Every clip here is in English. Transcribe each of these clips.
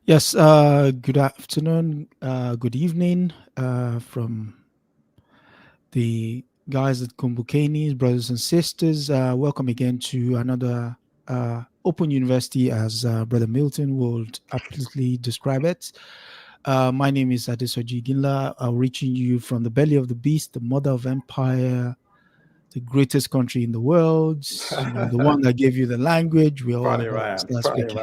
Yes, good afternoon, good evening from the guys at Kumbukeni, brothers and sisters. Welcome again to another Open University, as Brother Milton would aptly describe it. My name is Adesoji Iginla, reaching you from the belly of the beast, the mother of empire, the greatest country in the world, the one that gave you the language we all start speaking.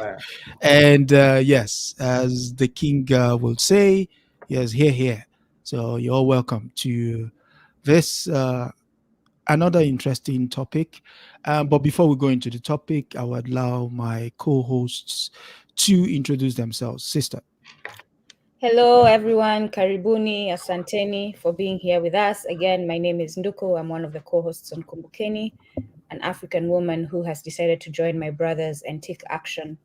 And yes, as the king will say, yes, here. So you're all welcome to this another interesting topic. But before we go into the topic, I would allow my co-hosts to introduce themselves. Sister. Hello, everyone. Karibuni, asanteni for being here with us. Again, my name is Nduku. I'm one of the co-hosts on Kumbukeni, an African woman who has decided to join my brothers and take action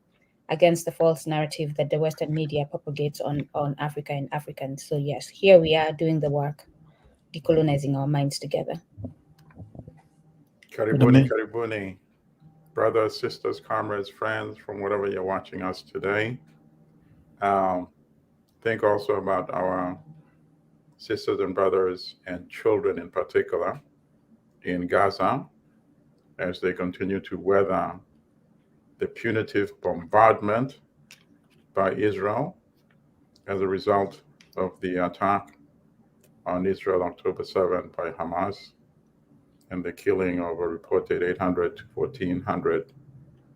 against the false narrative that the Western media propagates on Africa and Africans. So yes, here we are doing the work, decolonizing our minds together. Karibuni, brothers, sisters, comrades, friends, from wherever you're watching us today. Think also about our sisters and brothers and children in particular in Gaza as they continue to weather the punitive bombardment by Israel as a result of the attack on Israel October 7th by Hamas and the killing of a reported 800 to 1,400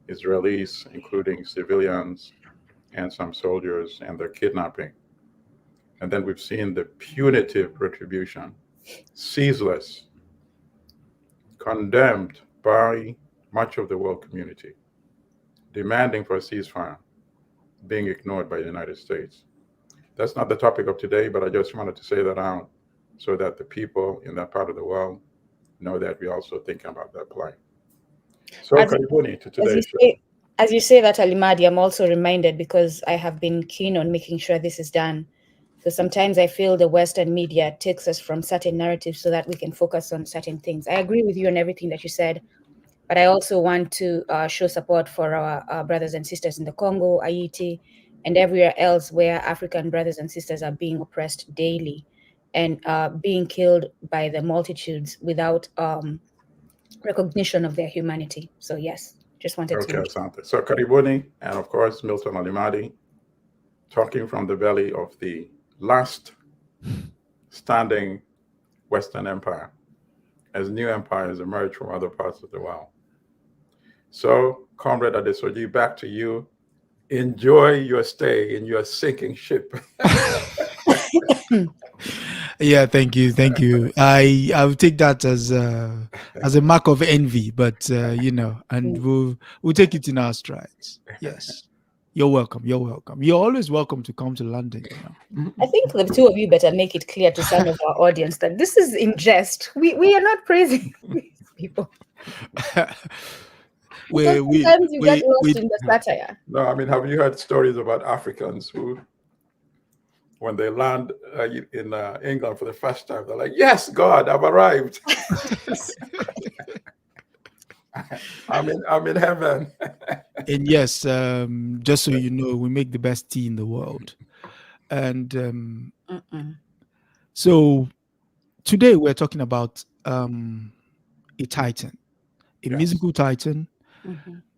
Israelis, including civilians and some soldiers, and their kidnapping. And then we've seen the punitive retribution, ceaseless, condemned by much of the world community, demanding for a ceasefire, being ignored by the United States. That's not the topic of today, but I just wanted to say that out so that the people in that part of the world know that we're also thinking about that plight. So, Karibuni to today's show. As you say that, Allimadi, I'm also reminded because I have been keen on making sure this is done. So sometimes I feel the Western media takes us from certain narratives so that we can focus on certain things. I agree with you on everything that you said, but I also want to show support for our brothers and sisters in the Congo, Haiti, and everywhere else where African brothers and sisters are being oppressed daily and being killed by the multitudes without recognition of their humanity. So yes. Just wanted to. Okay, Asante. So Karibuni, and of course, Milton Allimadi, talking from the belly of the last standing Western empire as new empires emerge from other parts of the world. So, Comrade Adesoji, back to you. Enjoy your stay in your sinking ship. Yeah, thank you. I'll take that as a mark of envy, but and we'll take it in our strides. Yes, you're welcome. You're always welcome to come to London. I think the two of you better make it clear to some of our audience that this is in jest. We are not praising these people. Sometimes you get lost in the satire. No, I mean, have you heard stories about Africans who, when they land in England for the first time, they're like, "Yes, God, I've arrived. I'm in heaven." And yes, just so you know, we make the best tea in the world. And so today we're talking about a titan, a Yes. musical titan,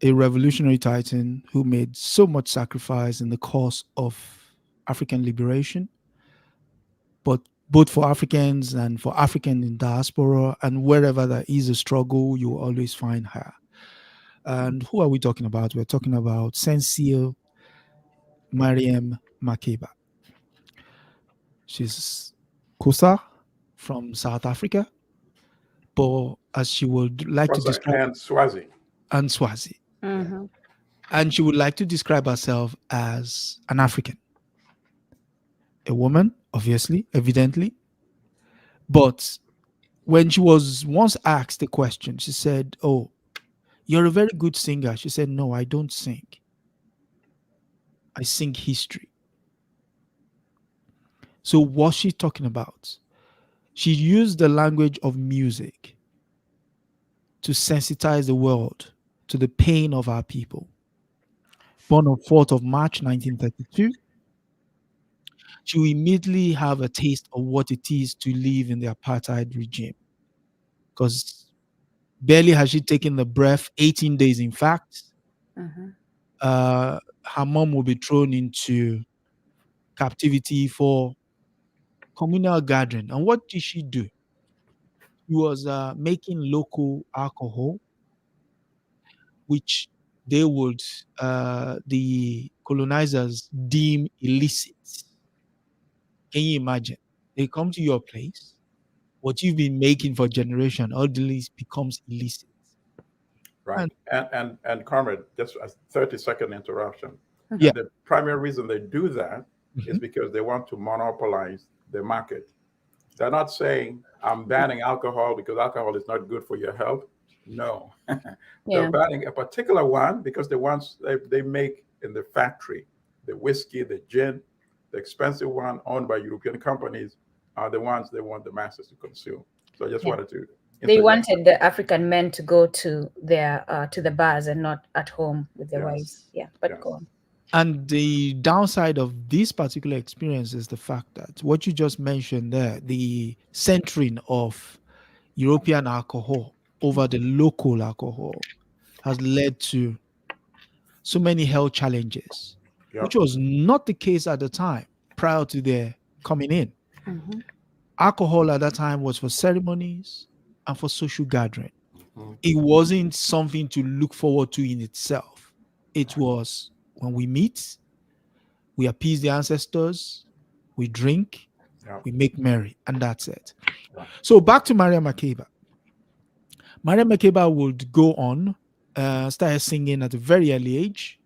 a revolutionary titan who made so much sacrifice in the cause of African liberation, but both for Africans and for African in diaspora, and wherever there is a struggle, you will always find her. And who are we talking about? We're talking about Zenzile Miriam Makeba. She's Kosa from South Africa, but as she would like to Kosa describe, and Swazi. and Swazi, Mm-hmm. and she would like to describe herself as an African, a woman, obviously, evidently. But when she was once asked the question, she said, "Oh, you're a very good singer." She said, "No, I don't sing. I sing history." So what's she talking about? She used the language of music to sensitize the world to the pain of our people. Born on 4th of March 1932, she will immediately have a taste of what it is to live in the apartheid regime. Because barely has she taken the breath, 18 days in fact, her mom will be thrown into captivity for communal gathering. And what did she do? She was making local alcohol, which they would, the colonizers deem illicit. Can you imagine? They come to your place, what you've been making for generation, all the least becomes illicit. Right. And And Comrade, just a 30-second interruption. yeah, And the primary reason they do that is mhm, because they want to monopolize the market. They're not saying, I'm banning alcohol because alcohol is not good for your health. No. They're Yeah. banning a particular one because the ones they make in the factory, the whiskey, the gin, the expensive one owned by European companies, are the ones they want the masses to consume. So I just Yeah. wanted to They interject. wanted the African men to go to their to the bars and not at home with their wives. Yes. Yeah, but Yes. go on. and the downside of this particular experience is the fact that what you just mentioned there, the centering of European alcohol over the local alcohol, has led to so many health challenges, which Yep. was not the case at the time prior to their coming in. Mm-hmm. Alcohol at that time was for ceremonies and for social gathering. Mhm. It wasn't something to look forward to in itself. It was when we meet, we appease the ancestors, we drink, Yep. we make merry, and that's it. Right. So back to Maria Makeba. Maria Makeba would go on, started singing at a very early age.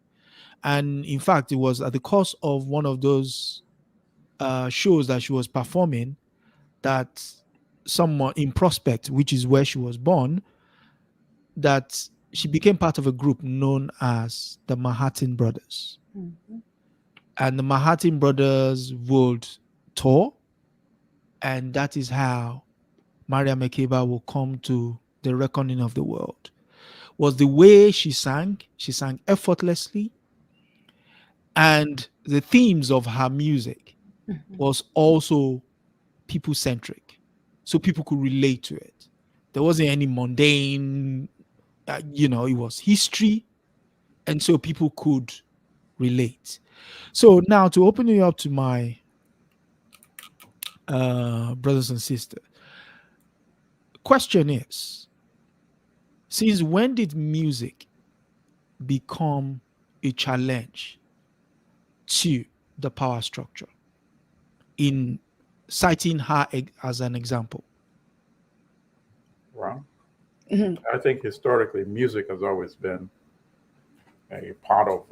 And in fact, it was at the course of one of those shows that she was performing that someone in Prospect, which is where she was born, that she became part of a group known as the Manhattan Brothers. Mm-hmm. And the Manhattan Brothers would tour, and that is how Maria Makeba will come to the reckoning of the world. Was the way she sang effortlessly, and the themes of her music was also people centric, so people could relate to it. There wasn't any mundane, it was history, and so people could relate. So now to open you up to my brothers and sisters, question is: since when did music become a challenge to the power structure? In citing her as an example. Well, Mm-hmm. I think historically, music has always been a part of.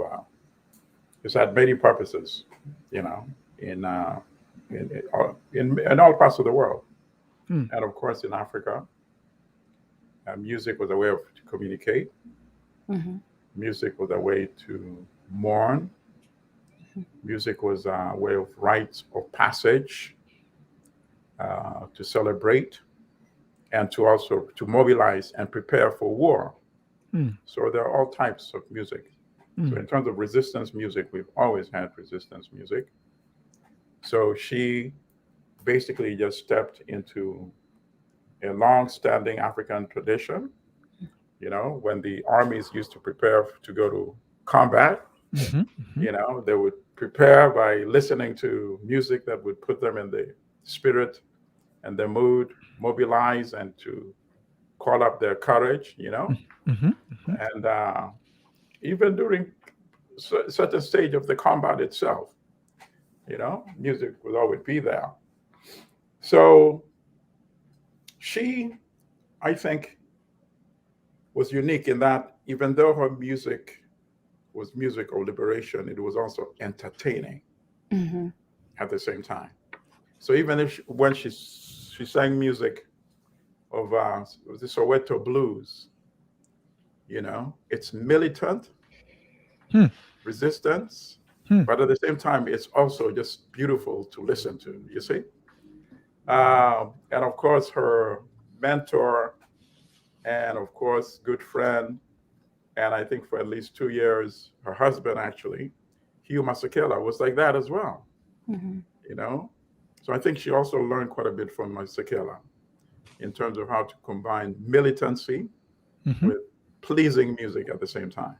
It's had many purposes, you know, in in all parts of the world, Hmm. and of course in Africa, music was a way of to communicate. Mm-hmm. Music was a way to mourn. Music was a way of rites of passage, to celebrate, and to also to mobilize and prepare for war. Hmm. So there are all types of music. So in terms of resistance music, we've always had resistance music. So she basically just stepped into a long-standing African tradition. You know, when the armies used to prepare to go to combat, you know, they would prepare by listening to music that would put them in the spirit and the mood, mobilize and to call up their courage, you know. And even during certain stage of the combat itself, you know, music would always be there. So she, I think, was unique in that even though her music was music of liberation, it was also entertaining at the same time. So even if when she sang music of the Soweto blues, you know, it's militant resistance, but at the same time, it's also just beautiful to listen to, you see? And of course, her mentor and of course, good friend, and I think for at least 2 years, her husband actually, Hugh Masekela, was like that as well, you know? So I think she also learned quite a bit from Masekela in terms of how to combine militancy with pleasing music at the same time.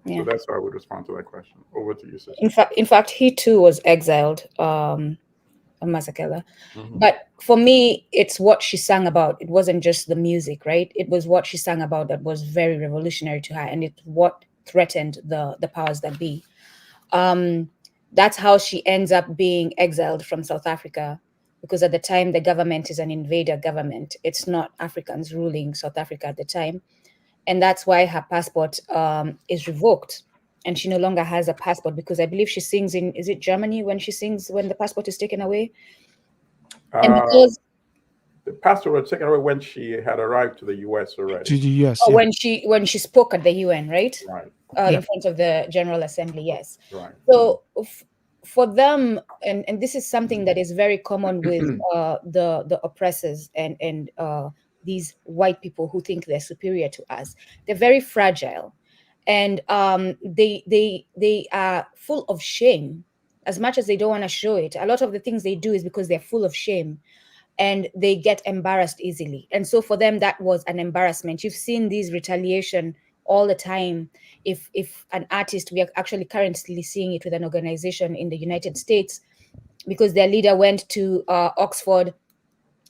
Yeah. So that's how I would respond to that question. Over to you, sister. In fact, he too was exiled, Masekela. But for me, it's what she sang about. It wasn't just the music, right? It was what she sang about that was very revolutionary to her, and it's what threatened the powers that be. That's how she ends up being exiled from South Africa, because at the time the government is an invader government. It's not Africans ruling South Africa at the time. And that's why her passport is revoked. And she no longer has a passport, because I believe she sings in, is it Germany when she sings when the passport is taken away? And because the passport was taken away when she had arrived to the US already. To the US, oh, yeah. when she spoke at the UN, right? Right. In front of the General Assembly, yes. Right. So for them, and this is something that is very common with the oppressors and these white people who think they're superior to us. They're very fragile, and they are full of shame. As much as they don't want to show it, a lot of the things they do is because they're full of shame, and they get embarrassed easily. And so for them, that was an embarrassment. You've seen these retaliation all the time. If an artist, we are actually currently seeing it with an organization in the United States, because their leader went to Oxford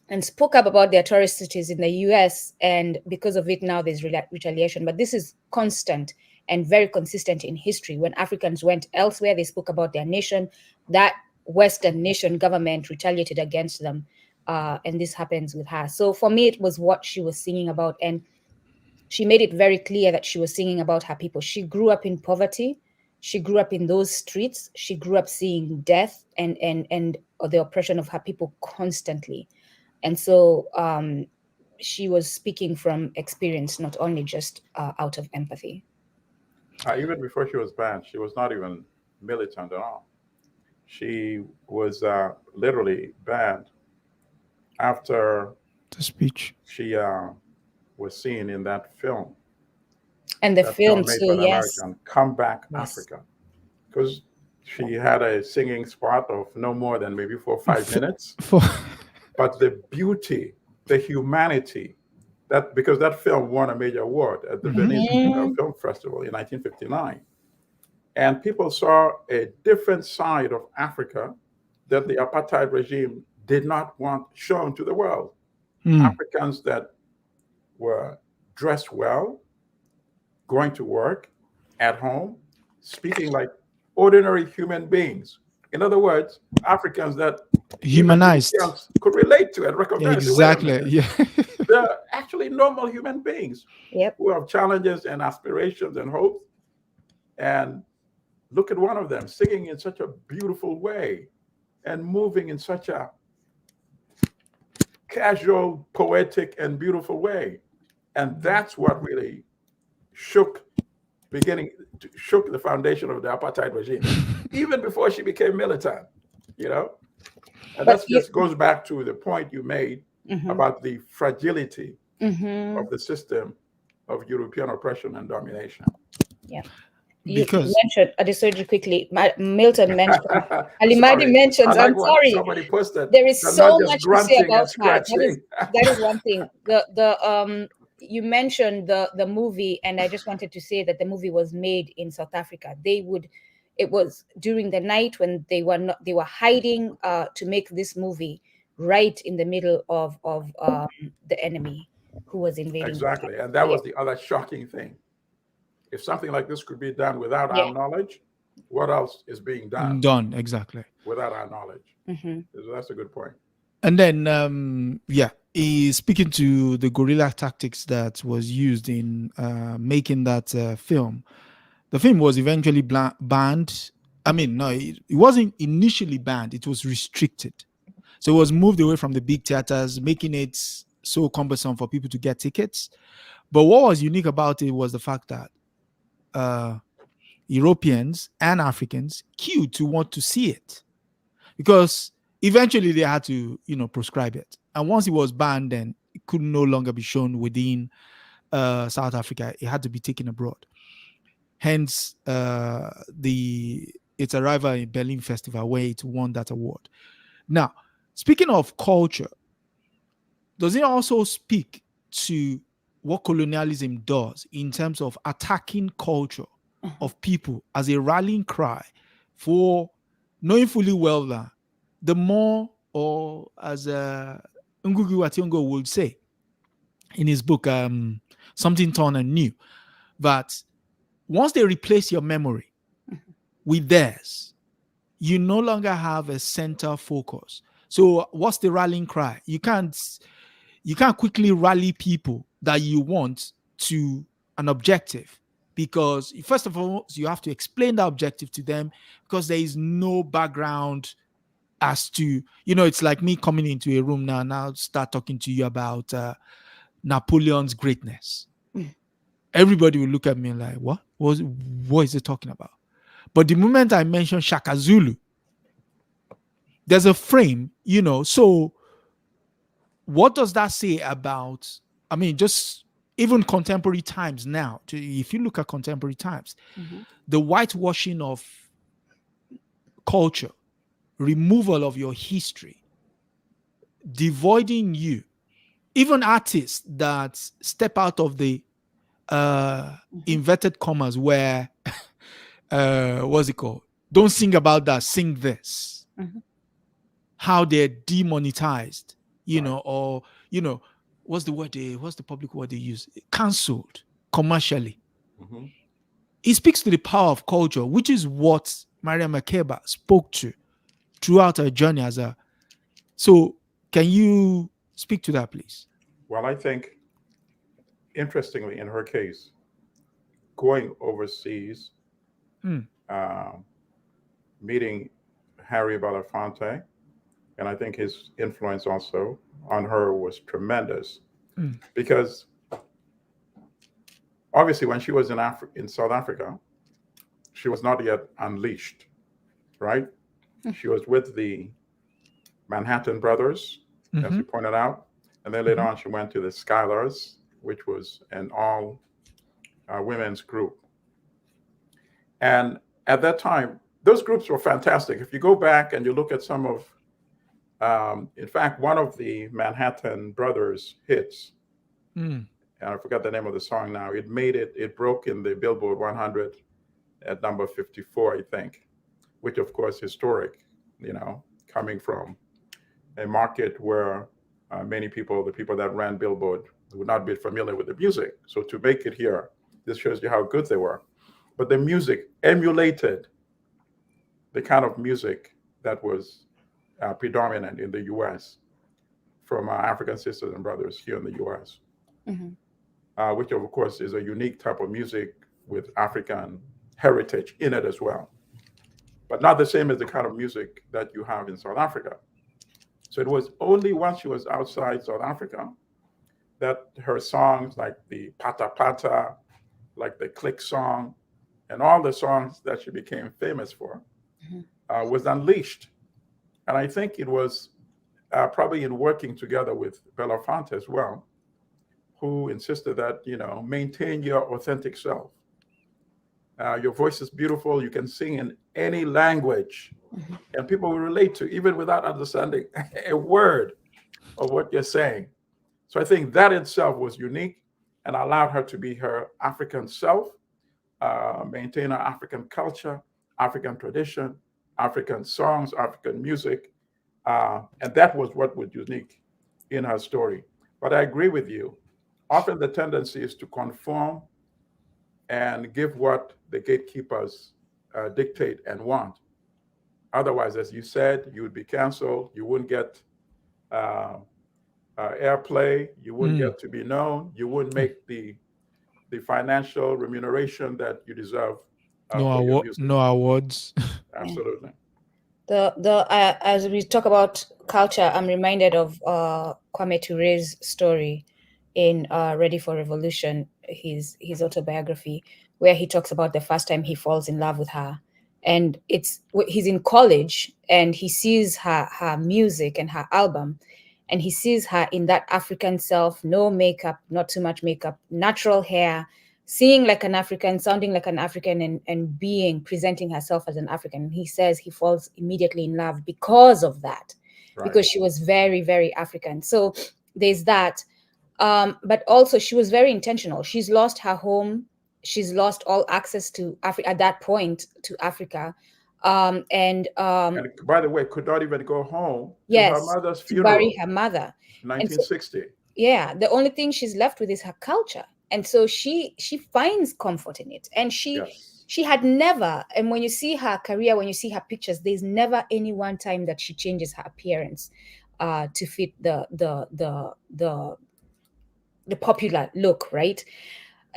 and spoke up about the atrocities in the US, and because of it, now there's retaliation. But this is constant and very consistent in history. When Africans went elsewhere, they spoke about their nation. That Western nation government retaliated against them. And this happens with her. So for me, it was what she was singing about. And she made it very clear that she was singing about her people. She grew up in poverty. She grew up in those streets. She grew up seeing death and the oppression of her people constantly. And so she was speaking from experience, not only just out of empathy. Even before she was banned, she was not even militant at all. She was literally banned after the speech. She was seen in that film. And the film too, yes. Come Back, yes. Africa. Because she had a singing spot of no more than maybe 4 or 5 minutes. But the beauty, the humanity, because that film won a major award at the Venice Film Festival in 1959. And people saw a different side of Africa that the apartheid regime did not want shown to the world. Africans that were dressed well, going to work, at home, speaking like ordinary human beings. In other words, Africans that humanized could relate to and recognize. Exactly. Yeah. They're actually normal human beings. Yep. Who have challenges and aspirations and hopes. And look at one of them singing in such a beautiful way and moving in such a casual, poetic, and beautiful way. And that's what really shook the foundation of the apartheid regime, even before she became militant, you know? And that just goes back to the point you made about the fragility of the system of European oppression and domination. Yeah. you Because mentioned Adesoji quickly. Milton mentioned, Allimadi Sorry, I mentions. like I'm what sorry. somebody posted. There is They're not so just much to say grunting about and her. scratching. That is one thing. The you mentioned the movie, and I just wanted to say that the movie was made in South Africa. It was during the night when they were hiding to make this movie right in the middle of the enemy who was invading. Exactly, and that was the other shocking thing. If something like this could be done without our knowledge, what else is being done exactly. without our knowledge? So that's a good point. And then, he's speaking to the guerrilla tactics that was used in making that film. The film was eventually banned. I mean, no, it wasn't initially banned. It was restricted. So it was moved away from the big theaters, making it so cumbersome for people to get tickets. But what was unique about it was the fact that Europeans and Africans queued to want to see it, because eventually they had to, proscribe it. And once it was banned, then it could no longer be shown within South Africa. It had to be taken abroad. Hence, its arrival in Berlin Festival, where it won that award. Now, speaking of culture, does it also speak to what colonialism does in terms of attacking culture of people as a rallying cry for knowing fully well that the more, or as Ngugi wa Thiong'o would say in his book, Something Torn and New, that once they replace your memory with theirs, you no longer have a center focus. So what's the rallying cry? You can't quickly rally people that you want to an objective, because first of all, you have to explain the objective to them, because there is no background as to, it's like me coming into a room now start talking to you about Napoleon's greatness. Everybody will look at me like, what is it talking about? But the moment I mention Shaka Zulu, there's a frame, so what does that say about, just even contemporary times now? If you look at contemporary times, the whitewashing of culture, removal of your history, devoiding you, even artists that step out of the inverted commas where, what's it called? Don't sing about that, sing this. How they're demonetized, or, what's the public word they use? Cancelled commercially. It speaks to the power of culture, which is what Miriam Makeba spoke to throughout her journey as a. So, can you speak to that, please? Well, I think, interestingly, in her case, going overseas, meeting Harry Belafonte, and I think his influence also on her was tremendous, because obviously when she was in South Africa, she was not yet unleashed, right? She was with the Manhattan Brothers, as you pointed out, and then later on she went to the Skylars, which was an all women's group. And at that time, those groups were fantastic. If you go back and you look at some of, in fact, one of the Manhattan Brothers hits, and I forgot the name of the song now, it broke in the Billboard 100 at number 54, I think, which of course historic, coming from a market where many people, the people that ran Billboard, would not be familiar with the music. So to make it here, this shows you how good they were. But the music emulated the kind of music that was predominant in the US from our African sisters and brothers here in the US, which of course is a unique type of music with African heritage in it as well, but not the same as the kind of music that you have in South Africa. So it was only once she was outside South Africa that her songs, like the Pata Pata, like the Click song, and all the songs that she became famous for, was unleashed. And I think it was probably in working together with Belafonte as well, who insisted that, maintain your authentic self. Your voice is beautiful. You can sing in any language, and people will relate to, even without understanding a word of what you're saying. So I think that itself was unique and allowed her to be her African self, maintain her African culture, African tradition, African songs, African music. And that was what was unique in her story. But I agree with you. Often the tendency is to conform and give what the gatekeepers dictate and want. Otherwise, as you said, you would be canceled. You wouldn't get uh, airplay. You wouldn't Mm. get to be known. You wouldn't make the financial remuneration that you deserve No for your music. no awards. Yeah. Absolutely. The as we talk about culture, I'm reminded of Kwame Ture's story in Ready for Revolution, his autobiography, where he talks about the first time he falls in love with her, and he's in college and he sees her music and her album, and he sees her in that African self, no makeup, not too much makeup, natural hair, singing like an African, sounding like an African, and presenting herself as an African. He says he falls immediately in love because of that, Right. because she was very, very African. So there's that. But also she was very intentional. She's lost her home. She's lost all access to Africa at that point, to Africa. And by the way, could not even go home to her yes, mother's to bury funeral her mother. in And so 1960. yeah, the only thing she's left with is her culture, and so she finds comfort in it. And Yes. she had never, and when you see her career, when you see her pictures, there's never any one time that she changes her appearance to fit the popular look, right?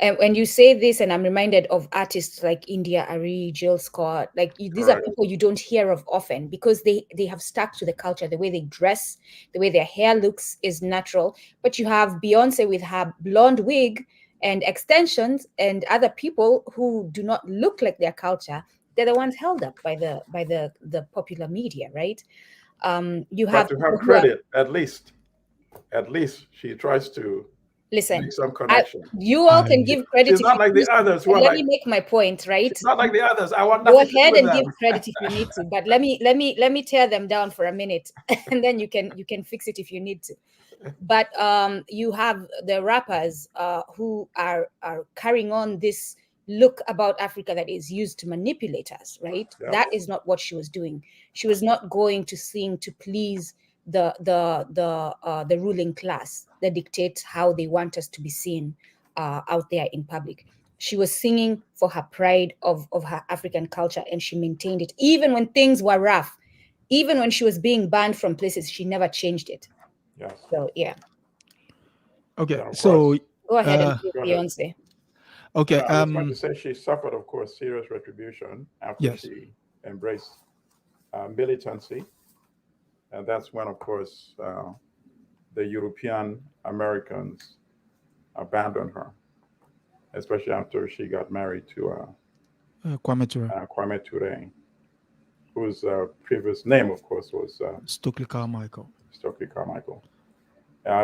And when you say this, and I'm reminded of artists like India Ari, Jill Scott, like these are Correct. people you don't hear of often because they have stuck to the culture. The way they dress, the way their hair looks is natural. But you have Beyonce with her blonde wig and extensions, and other people who do not look like their culture. They're the ones held up by the popular media, right? You But have to her people who are, credit, at least she tries to listen, make some connection. you all can I give credit She's if not you like the choose to, others who but are let like, me make my point, right? she's not like the others. I want Go nothing to do ahead with and give them. credit if you need to, but let me tear them down for a minute, and then you can fix it if you need to. But you have the rappers who are carrying on this look about Africa that is used to manipulate us, right? Yeah. That is not what she was doing. She was not going to sing to please the ruling class that dictates how they want us to be seen out there in public. She was singing for her pride of her African culture, and she maintained it even when things were rough. Even when she was being banned from places, she never changed it. Yes. So yeah, Okay, Yeah, of so course. go ahead and uh give Go ahead. Beyonce. okay, I was going to say she suffered, of course, serious retribution after yes. she embraced militancy. And that's when, of course, the European Americans abandoned her, especially after she got married to Kwame Ture, Kwame Ture, whose previous name, of course, was Stokely Carmichael. Stokely Carmichael.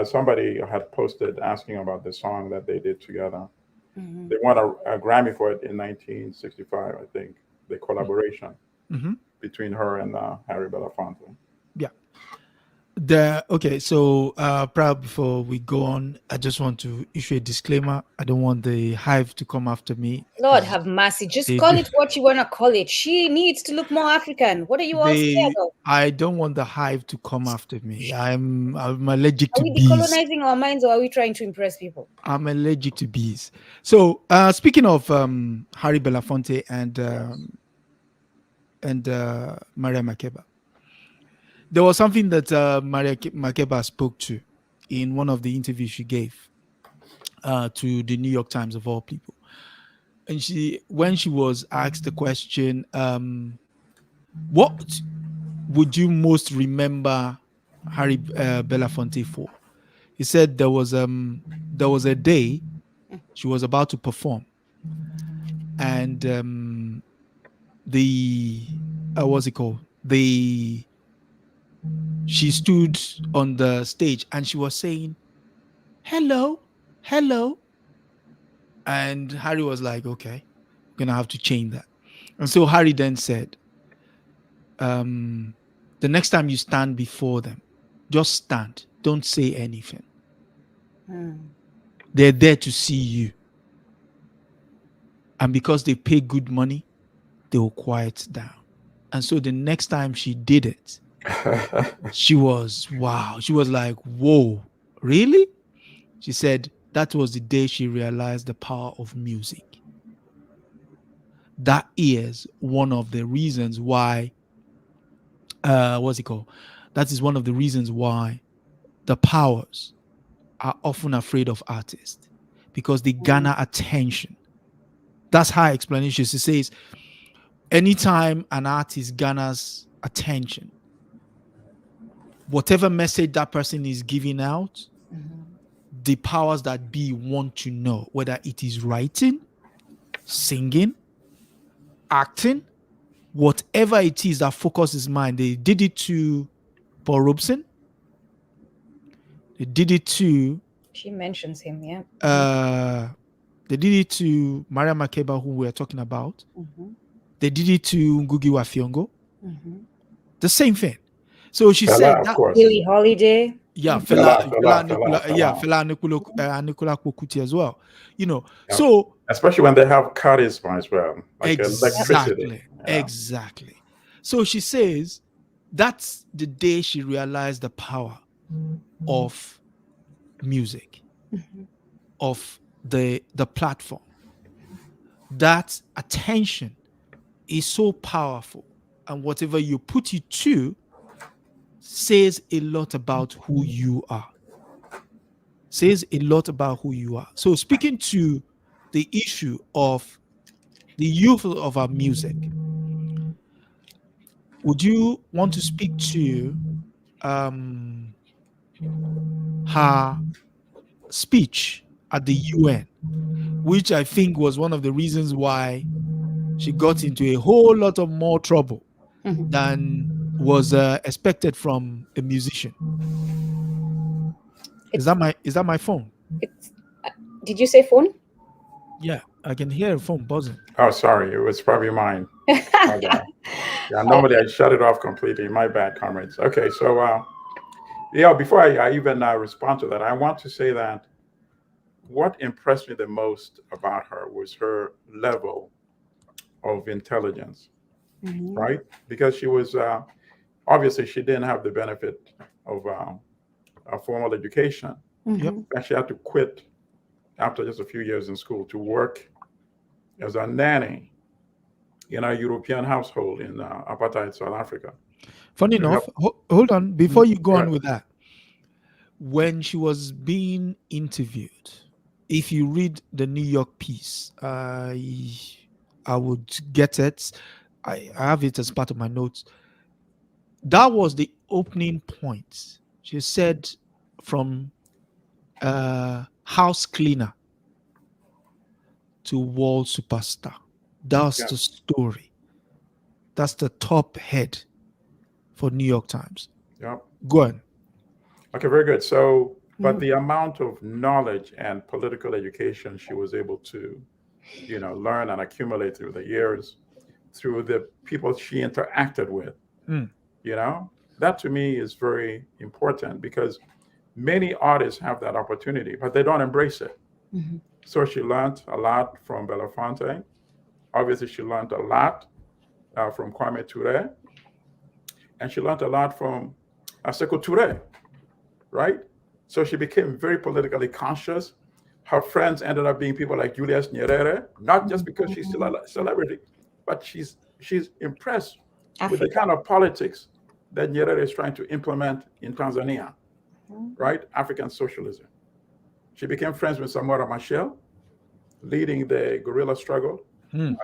Somebody had posted asking about the song that they did together. Mhm. They won a Grammy for it in 1965, I think, the collaboration Mm-hmm. between her and Harry Belafonte. Yeah. Okay, so Proud, before we go on, I just want to issue a disclaimer. I don't want the hive to come after me Lord because have mercy. Just they call do. it what you want to call it. She needs to look more African. What are you all scared They of? I don't want the hive to come after me. I'm allergic Are to we bees. decolonizing our minds, or are we trying to impress people? I'm allergic to bees. So speaking of Harry Belafonte Yes. and Maria Makeba, there was something that Makeba spoke to in one of the interviews she gave to the New York Times of all people. And when she was asked the question, what would you most remember Harry Belafonte for? He said there was a day she was about to perform, and the what's it called? The She stood on the stage and she was saying, "Hello, hello," and Harry was like, "Okay." gonna have to change that. And so Harry then said, the next time you stand before them, just stand. Don't say anything. They're there to see you. And because they pay good money, they will quiet down. And so the next time she did it, she was, wow. She was like, whoa, really? She said that was the day she realized the power of music. That is one of the reasons why, what's it called? That is one of the reasons why the powers are often afraid of artists, because they garner attention. That's her explanation. She says, anytime an artist garners attention, whatever message that person is giving out, the powers that be want to know whether it is writing, singing, acting, whatever it is that focuses mind. They did it to Paul Robeson. They did it to. She mentions him, yeah. They did it to Miriam Makeba, who we are talking about. They did it to Ngugi wa Thiong'o. The same thing. So she said that. Billie Holiday. Yeah, Fela Nicola Kuti as well. You know, yeah. So especially when they have charisma as well, like electricity. Exactly. So she says that's the day she realized the power of music, of the platform. That attention is so powerful, and whatever you put it to says a lot about who you are. Says a lot about who you are. So speaking to the issue of the youth of our music, would you want to speak to her speech at the UN, which I think was one of the reasons why she got into a whole lot of more trouble than was expected from a musician? Is that my phone? Did you say phone? Yeah, I can hear a phone buzzing. Oh, sorry, it was probably mine. Yeah, normally I shut it off completely. My bad, comrades. Okay, so before I even respond to that, I want to say that what impressed me the most about her was her level of intelligence, right? Because she was obviously she didn't have the benefit of a formal education. Yep. And she had to quit after just a few years in school to work as a nanny in a European household in apartheid South Africa. Funny enough, hold on, before you go on with that, when she was being interviewed, if you read the New York piece, I would get it. I have it as part of my notes. That was the opening point. She said, from house cleaner to world superstar. That's the story. That's the top head for New York Times. Yeah. Go on. Okay, very good. So, but the amount of knowledge and political education she was able to, learn and accumulate through the years, through the people she interacted with, that to me is very important, because many artists have that opportunity, but they don't embrace it. So she learned a lot from Belafonte. Obviously, she learned a lot from Kwame Ture. And she learned a lot from Sekou Touré, right? So she became very politically conscious. Her friends ended up being people like Julius Nyerere, not just because she's still a celebrity, but she's impressed with the kind of politics that Nyerere is trying to implement in Tanzania, right? African socialism. She became friends with Samora Machel, leading the guerrilla struggle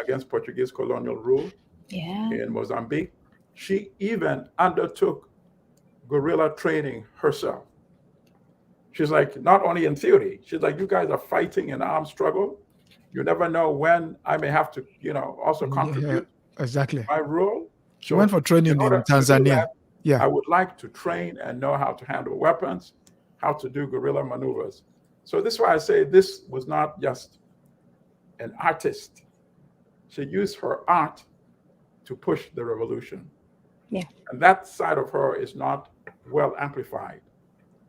against Portuguese colonial rule in Mozambique. She even undertook guerrilla training herself. She's like, not only in theory, she's like, you guys are fighting an armed struggle. You never know when I may have to, also contribute exactly my role. She went for training in Tanzania. I would like to train and know how to handle weapons, how to do guerrilla maneuvers. So this is why I say this was not just an artist. she used her art to push the revolution. Yeah. And that side of her is not well amplified.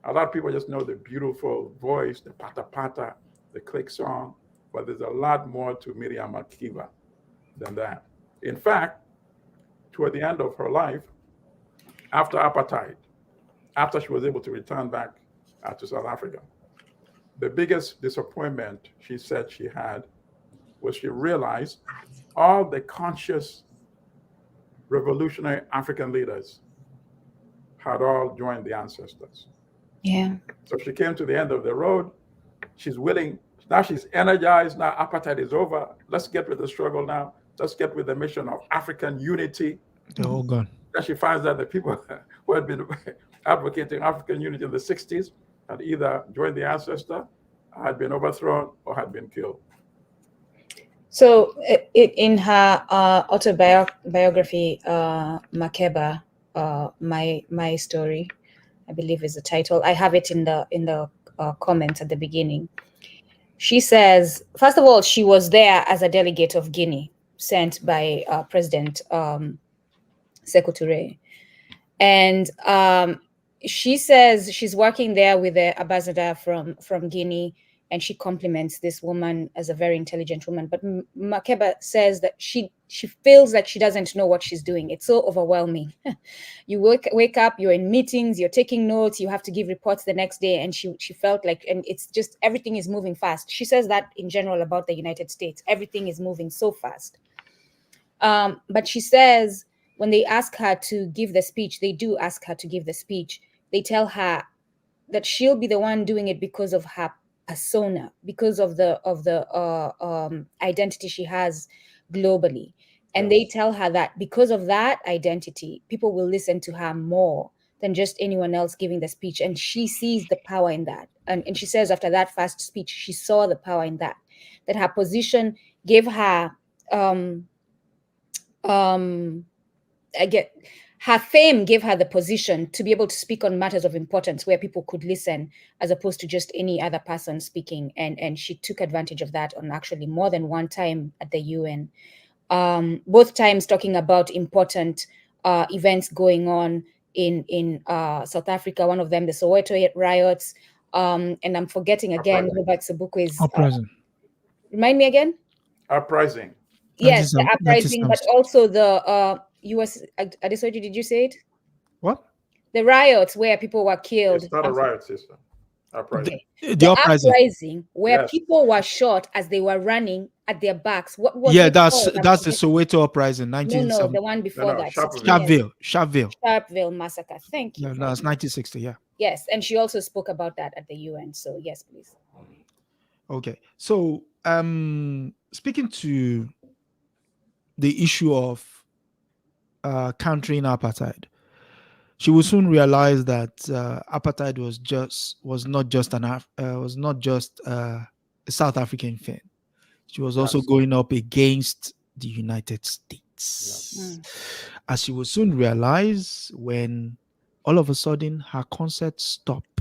A lot of people just know the beautiful voice, the pata pata, the click song, but there's a lot more to Miriam Makeba than that. In fact, toward the end of her life, after apartheid, after she was able to return back to South Africa, the biggest disappointment she said she had was she realized all the conscious revolutionary African leaders had all joined the ancestors. Yeah. So she came to the end of the road. She's willing. Now she's energized. Now apartheid is over. Let's get with the struggle now. Let's get with the mission of African unity. They're all gone. Then she finds that the people who had been advocating African unity in the 60s had either joined the ancestor, had been overthrown, or had been killed. So in her autobiography, Makeba, my story, I believe is the title. I have it in the comments at the beginning. She says, first of all, she was there as a delegate of Guinea, sent by President Sekou Touré. And she says she's working there with the ambassador from Guinea, and she compliments this woman as a very intelligent woman. But Makeba says that she feels like she doesn't know what she's doing. It's so overwhelming. You wake up, you're in meetings, you're taking notes, you have to give reports the next day. And she felt like, and it's just, everything is moving fast. She says that in general about the United States, everything is moving so fast. But she says when they ask her to give the speech, they do ask her to give the speech. They tell her that she'll be the one doing it because of her persona, because of the identity she has globally. And they tell her that because of that identity, people will listen to her more than just anyone else giving the speech. And she sees the power in that. And she says after that first speech, she saw the power in that her position gave her, her fame gave her the position to be able to speak on matters of importance where people could listen, as opposed to just any other person speaking. And she took advantage of that on actually more than one time at the UN. Both times talking about important events going on in South Africa. One of them, the Soweto riots. And I'm forgetting again, Robert Sobukwe's Uprising. Remind me again? Uprising. Yes, the uprising, but also the US, Adesoji, did you say it? What? The riots where people were killed. It's not a riot, sister. Uprising. Okay. The uprising where people were shot as they were running at their backs. What was Yeah, it that's called? the Soweto uprising, No, 1970. the one before that. Sharpeville Massacre. Thank you. Yeah, that's 1960. Yeah. Yes, and she also spoke about that at the UN. So yes, please. Okay, so speaking to the issue of countering apartheid, she will soon realize that apartheid was not just a South African thing. She was also going up against the United States, as she will soon realize when all of a sudden her concert stopped.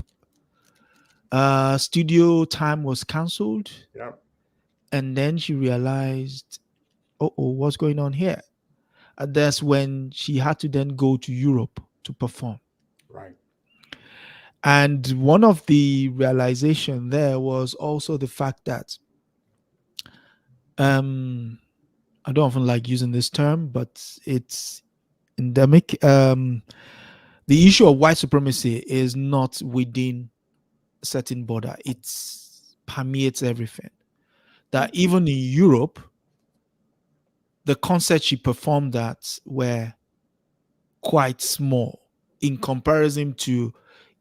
Studio time was cancelled. Yep. And then she realized, what's going on here? And that's when she had to then go to Europe to perform. Right. And one of the realization there was also the fact that I don't often like using this term, but it's endemic. The issue of white supremacy is not within a certain border. It permeates everything. That even in Europe, the concerts she performed at were quite small in comparison to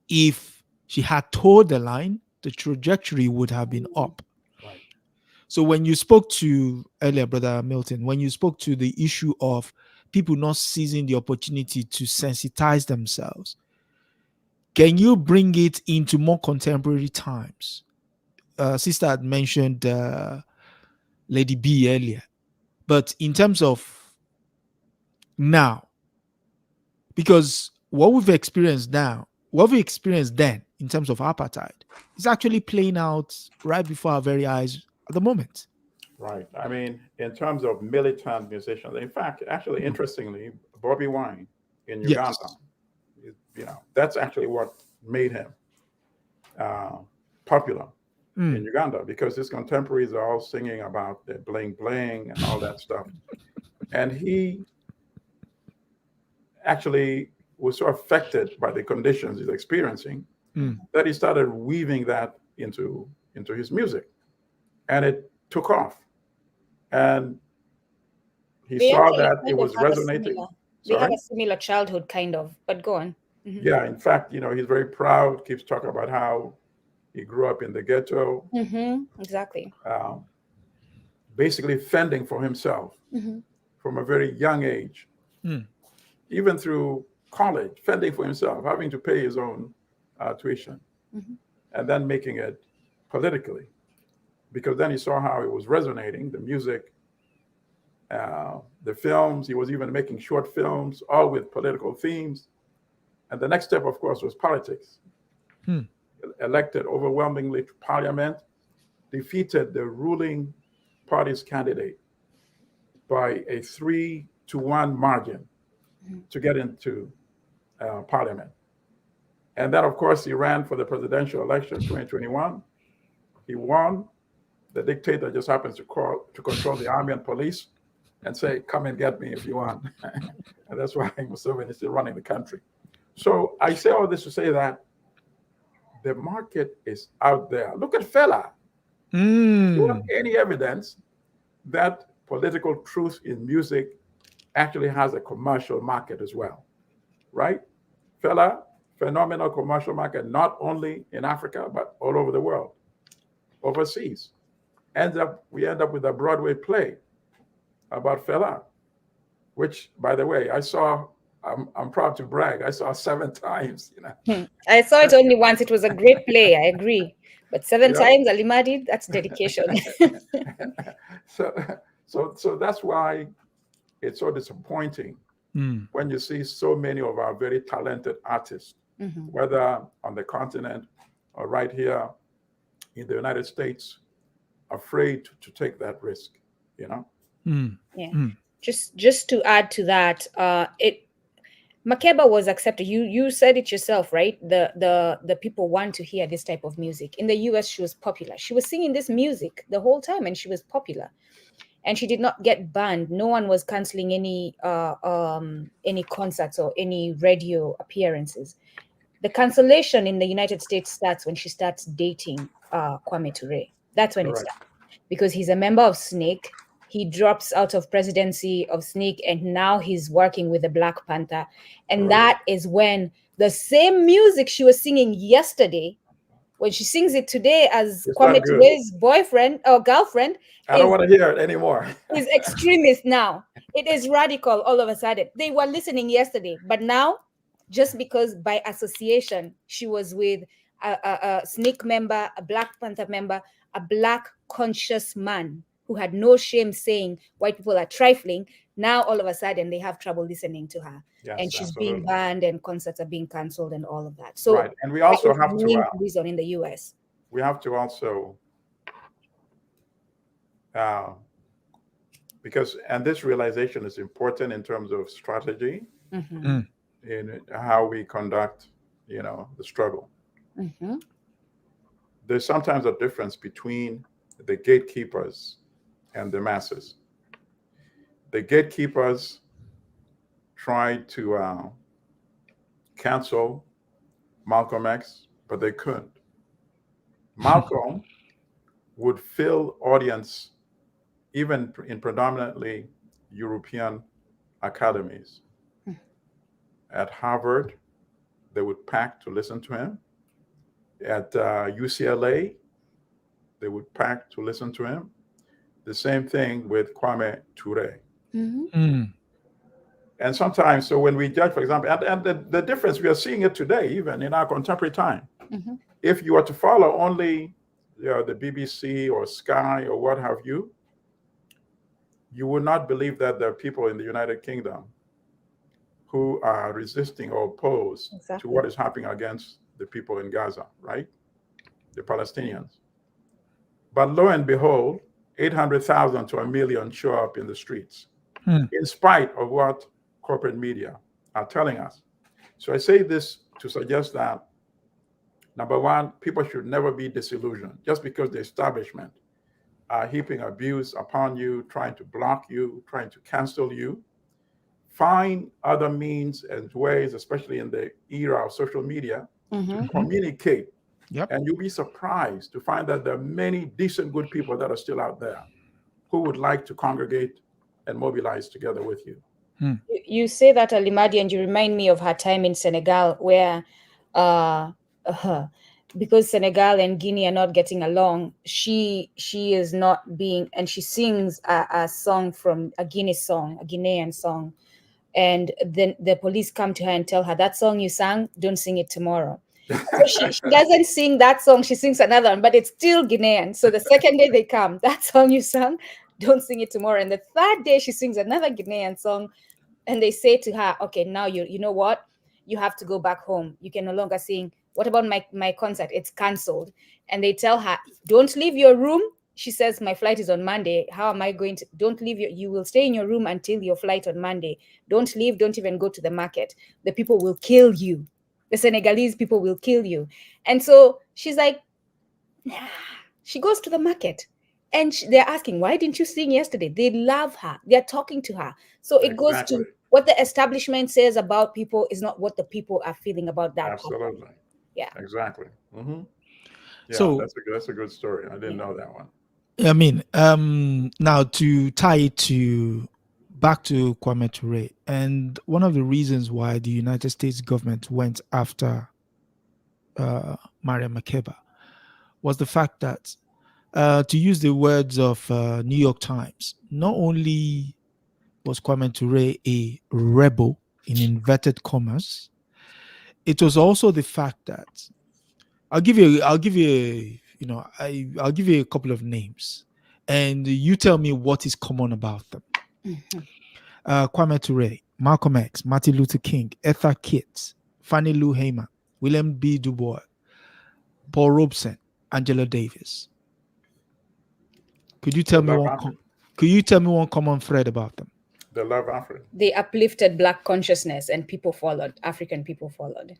if she had toed the line, the trajectory would have been up. Right. So when you spoke to earlier, Brother Milton, when you spoke to the issue of people not seizing the opportunity to sensitize themselves, can you bring it into more contemporary times? Sister had mentioned Lady B earlier, but in terms of now, because what we've experienced now, what we experienced then in terms of apartheid is actually playing out right before our very eyes at the moment. Right. I mean, in terms of militant musicians, in fact, actually, interestingly, Bobby Wine in Uganda, Yes. that's actually what made him uh, popular in Mm. Uganda, because his contemporaries are all singing about the bling bling and all that stuff. And he actually was so affected by the conditions he's experiencing Mm. that he started weaving that into his music, and it took off. And he We saw actually that it kind of was have a resonating. similar, we have Sorry. a similar childhood kind of, but go on. Yeah, in fact, he's very proud, keeps talking about how he grew up in the ghetto, Exactly. um, basically fending for himself from a very young age, Mm. even through college, fending for himself, having to pay his own tuition, and then making it politically, because then he saw how it was resonating, the music, the films. He was even making short films, all with political themes. And the next step, of course, was politics. Mm. Elected overwhelmingly to parliament, defeated the ruling party's candidate by a 3-1 margin to get into parliament. And then, of course, he ran for the presidential election 2021. He won. The dictator just happens to control the army and police and say, come and get me if you want. And that's why Museveni is still running the country. So I say all this to say that the market is out there. Look at Fela. If you want Mm. any evidence that political truth in music actually has a commercial market as well, right? Fela, phenomenal commercial market, not only in Africa, but all over the world, overseas. We end up with a Broadway play about Fela, which, by the way, I'm proud to brag, I saw 7 times. I saw it only once. It was a great play. I agree. But 7 Yeah. times, Allimadi, that's dedication. so, so that's why it's so disappointing Mm. when you see so many of our very talented artists, whether on the continent or right here in the United States, afraid to take that risk. Mm. Yeah. Mm. Just to add to that, Makeba was accepted. You said it yourself, right? The people want to hear this type of music. In the US, she was popular. She was singing this music the whole time, and she was popular. And she did not get banned. No one was canceling any concerts or any radio appearances. The cancellation in the United States starts when she starts dating Kwame Ture. That's when it Correct. starts, because he's a member of Snake. He drops out of presidency of Snake, and now he's working with the Black Panther. And that is when the same music she was singing yesterday, when she sings it today as It's Kwame not good. Ture's boyfriend or girlfriend, I don't want to hear it anymore. is extremist now. It is radical all of a sudden. They were listening yesterday, but now, just because by association she was with a Snake member, a Black Panther member, a Black conscious man who had no shame saying white people are trifling, now all of a sudden they have trouble listening to her. Yes, and she's absolutely. being banned and concerts are being cancelled and all of that. So right. And we also that is have the to main reason in the US. we have to also because, and this realization is important in terms of strategy in how we conduct, the struggle. There's sometimes a difference between the gatekeepers and the masses. The gatekeepers tried to cancel Malcolm X, but they couldn't. Malcolm would fill audience even in predominantly European academies. At Harvard, they would pack to listen to him. At UCLA, they would pack to listen to him. The same thing with Kwame Ture. Mm. And sometimes, so when we judge, for example, and the difference, we are seeing it today, even in our contemporary time. If you are to follow only the BBC or Sky or what have you, you would not believe that there are people in the United Kingdom who are resisting or opposed to what is happening against the people in Gaza, right? The Palestinians. But lo and behold, 800,000 to 1,000,000 show up in the streets, Hmm. in spite of what corporate media are telling us. So I say this to suggest that, number one, people should never be disillusioned just because the establishment are heaping abuse upon you, trying to block you, trying to cancel you. Find other means and ways, especially in the era of social media, to communicate. Yep. And you'll be surprised to find that there are many decent, good people that are still out there who would like to congregate and mobilize together with you. You say that, Allimadi, and you remind me of her time in Senegal, where because Senegal and Guinea are not getting along, she is not being, and she sings a song from a Guinean song, and then the police come to her and tell her, that song you sang, don't sing it tomorrow. So she doesn't sing that song, she sings another one, but it's still Guinean. So the second day they come, that song you sang, don't sing it tomorrow. And the third day she sings another Guinean song, and they say to her, okay, now you know what? You have to go back home. You can no longer sing. What about my concert? It's canceled. And they tell her, don't leave your room. She says, my flight is on Monday. How am I going to? Don't leave. You will stay in your room until your flight on Monday. Don't leave. Don't even go to the market. The people will kill you. The Senegalese people will kill you. And so she's like, nah. She goes to the market. And they're asking, why didn't you sing yesterday? They love her. They're talking to her. So it goes to what the establishment says about people is not what the people are feeling about that. Absolutely. Yeah. Exactly. Yeah, So that's a good story. I didn't know that one. I mean, now to tie it back to Kwame Ture, and one of the reasons why the United States government went after Miriam Makeba was the fact that, to use the words of New York Times, not only was Kwame Ture a rebel in inverted commas, it was also the fact that I'll give you a couple of names, and you tell me what is common about them. Kwame Ture, Malcolm X, Martin Luther King, Ethel Keats, Fannie Lou Hamer, William B. Du Bois, Paul Robeson, Angela Davis. Could you tell me one common thread about them? They love Africa. They uplifted Black consciousness, and people followed. African people followed.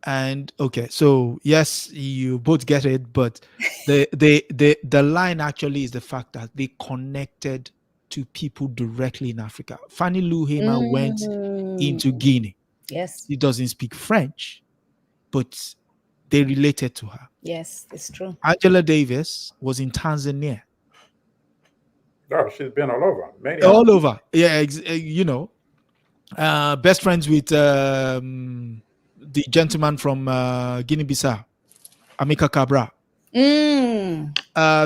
And okay, so yes, you both get it, but the line actually is the fact that they connected to people directly in Africa. Fannie Lou Hamer went into Guinea. Yes. She doesn't speak French, but they related to her. Yes, it's true. Angela Davis was in Tanzania. Oh, she's been all over. All over. Yeah, best friends with the gentleman from Guinea-Bissau, Amika Cabral.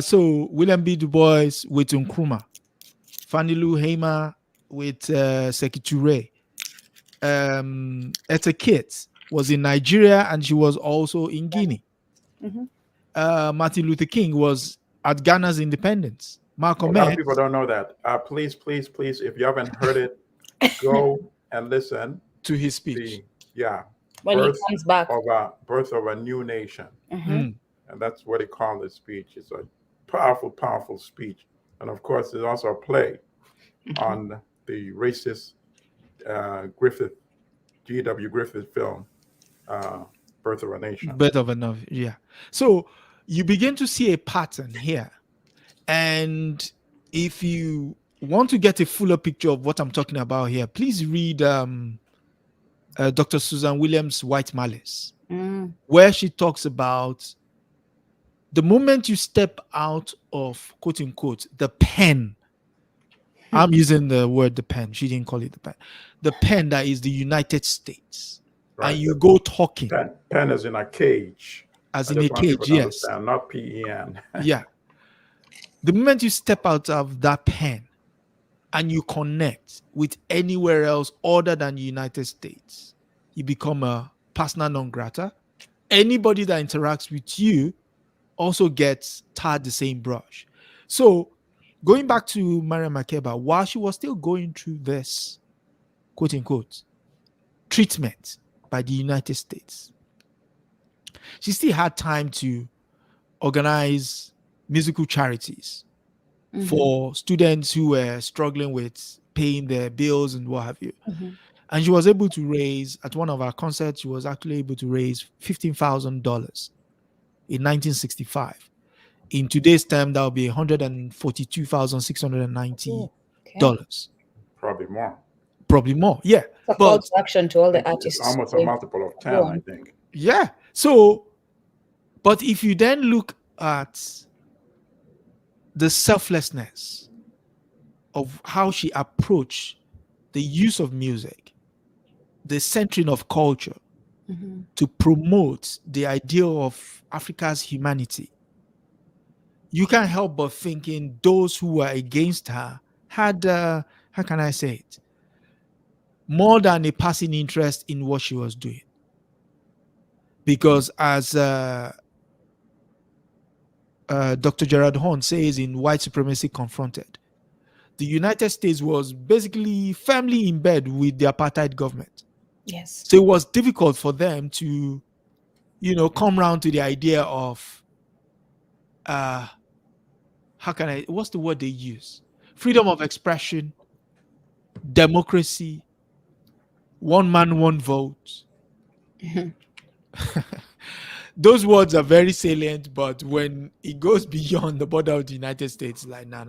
So William B. Du Bois with Nkrumah, Fannie Lou Hamer with Sekou Touré. Etta Keats was in Nigeria, and she was also in Guinea. Martin Luther King was at Ghana's independence. Malcolm A lot X. of people don't know that. Please, if you haven't heard it, go and listen to his speech. When he comes back. Birth of a New Nation. And that's what he called his speech. It's a powerful, powerful speech. And of course, there's also a play on the racist G.W. Griffith film, Birth of a Nation. Birth of a Nation, yeah. So you begin to see a pattern here. And if you want to get a fuller picture of what I'm talking about here, please read Dr. Susan Williams' White Malice, where she talks about the moment you step out of, quote unquote, the pen. I'm using the word the pen. She didn't call it the pen. The pen that is the United States. Right. And you go talking. Pen is in a cage. As in a cage, yes. Not P-E-N. Yeah. The moment you step out of that pen and you connect with anywhere else other than the United States, you become a persona non grata. Anybody that interacts with you also gets tarred the same brush. So going back to Miriam Makeba, while she was still going through this, quote unquote, treatment by the United States, she still had time to organize musical charities for students who were struggling with paying their bills and what have you. Mm-hmm. And she was able to raise, at one of our concerts, she was actually able to raise $15,000 in 1965. In today's time, that would be $142,690. Okay. Probably more. Probably more, yeah. It's a call But to action to all the It's artists. almost a multiple of 10, I think. yeah. So, but if you then look at the selflessness of how she approached the use of music, the centering of culture to promote the ideal of Africa's humanity, you can't help but thinking those who were against her had, how can I say it, more than a passing interest in what she was doing. Because as Dr. Gerard Horn says in White Supremacy Confronted, the United States was basically firmly in bed with the apartheid government. Yes. So it was difficult for them to, come round to the idea of, what's the word they use? Freedom of expression, democracy, one man, one vote. Those words are very salient, but when it goes beyond the border of the United States, like, nah.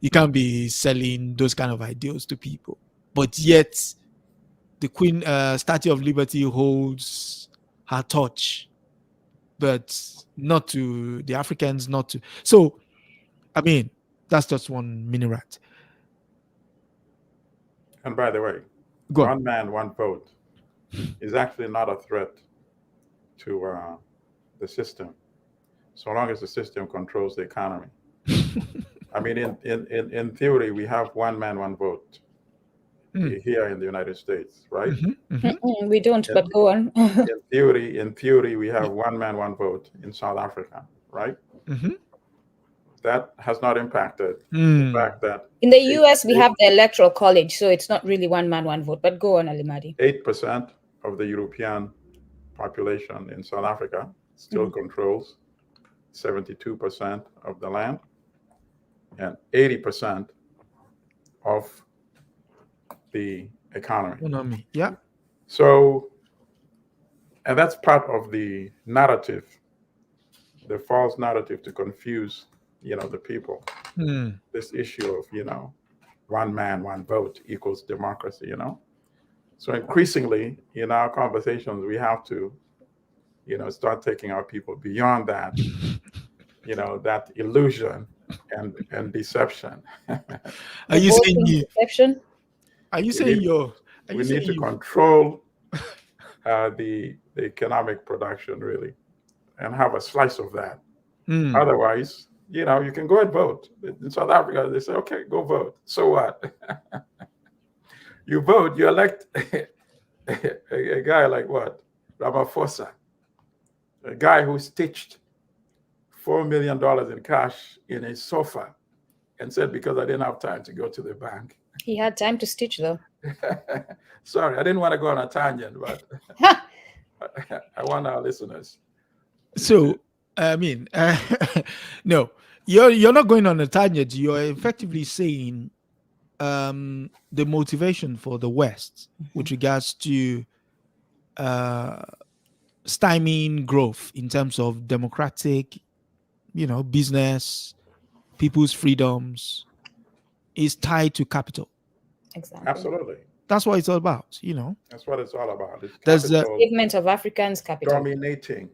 You can't be selling those kind of ideals to people. But yet, the Queen Statue of Liberty holds her torch, but not to the Africans, not to. So, I mean, that's just one mini rant. And by the way, Go on. one man, one vote is actually not a threat to the system, so long as the system controls the economy. I mean, in theory, we have one man, one vote here in the United States, right? We don't, but go on. in theory, we have one man, one vote in South Africa, right? That has not impacted the fact that in the US, we have the Electoral College, so it's not really one man, one vote. But go on, Allimadi. 8% of the European population in South Africa still controls 72% of the land and 80% of the economy. Yeah. So, and that's part of the narrative, the false narrative to confuse, the people. This issue of, one man, one vote equals democracy, So increasingly in our conversations, we have to, start taking our people beyond that, that illusion and deception. Are you saying deception? Are you saying we need to control the economic production, really, and have a slice of that. Otherwise, you can go and vote. In South Africa, they say, okay, go vote. So what? You vote, you elect a guy like what? Ramaphosa, a guy who stitched $4 million in cash in a sofa and said, because I didn't have time to go to the bank. He had time to stitch, though. Sorry, I didn't want to go on a tangent, but I want our listeners. So, I mean, no, you're not going on a tangent. You're effectively saying the motivation for the West with regards to stymieing growth in terms of democratic, business, people's freedoms is tied to capital. Exactly. Absolutely. That's what it's all about, That's what it's all about. It's There's the movement of Africans' capital. dominating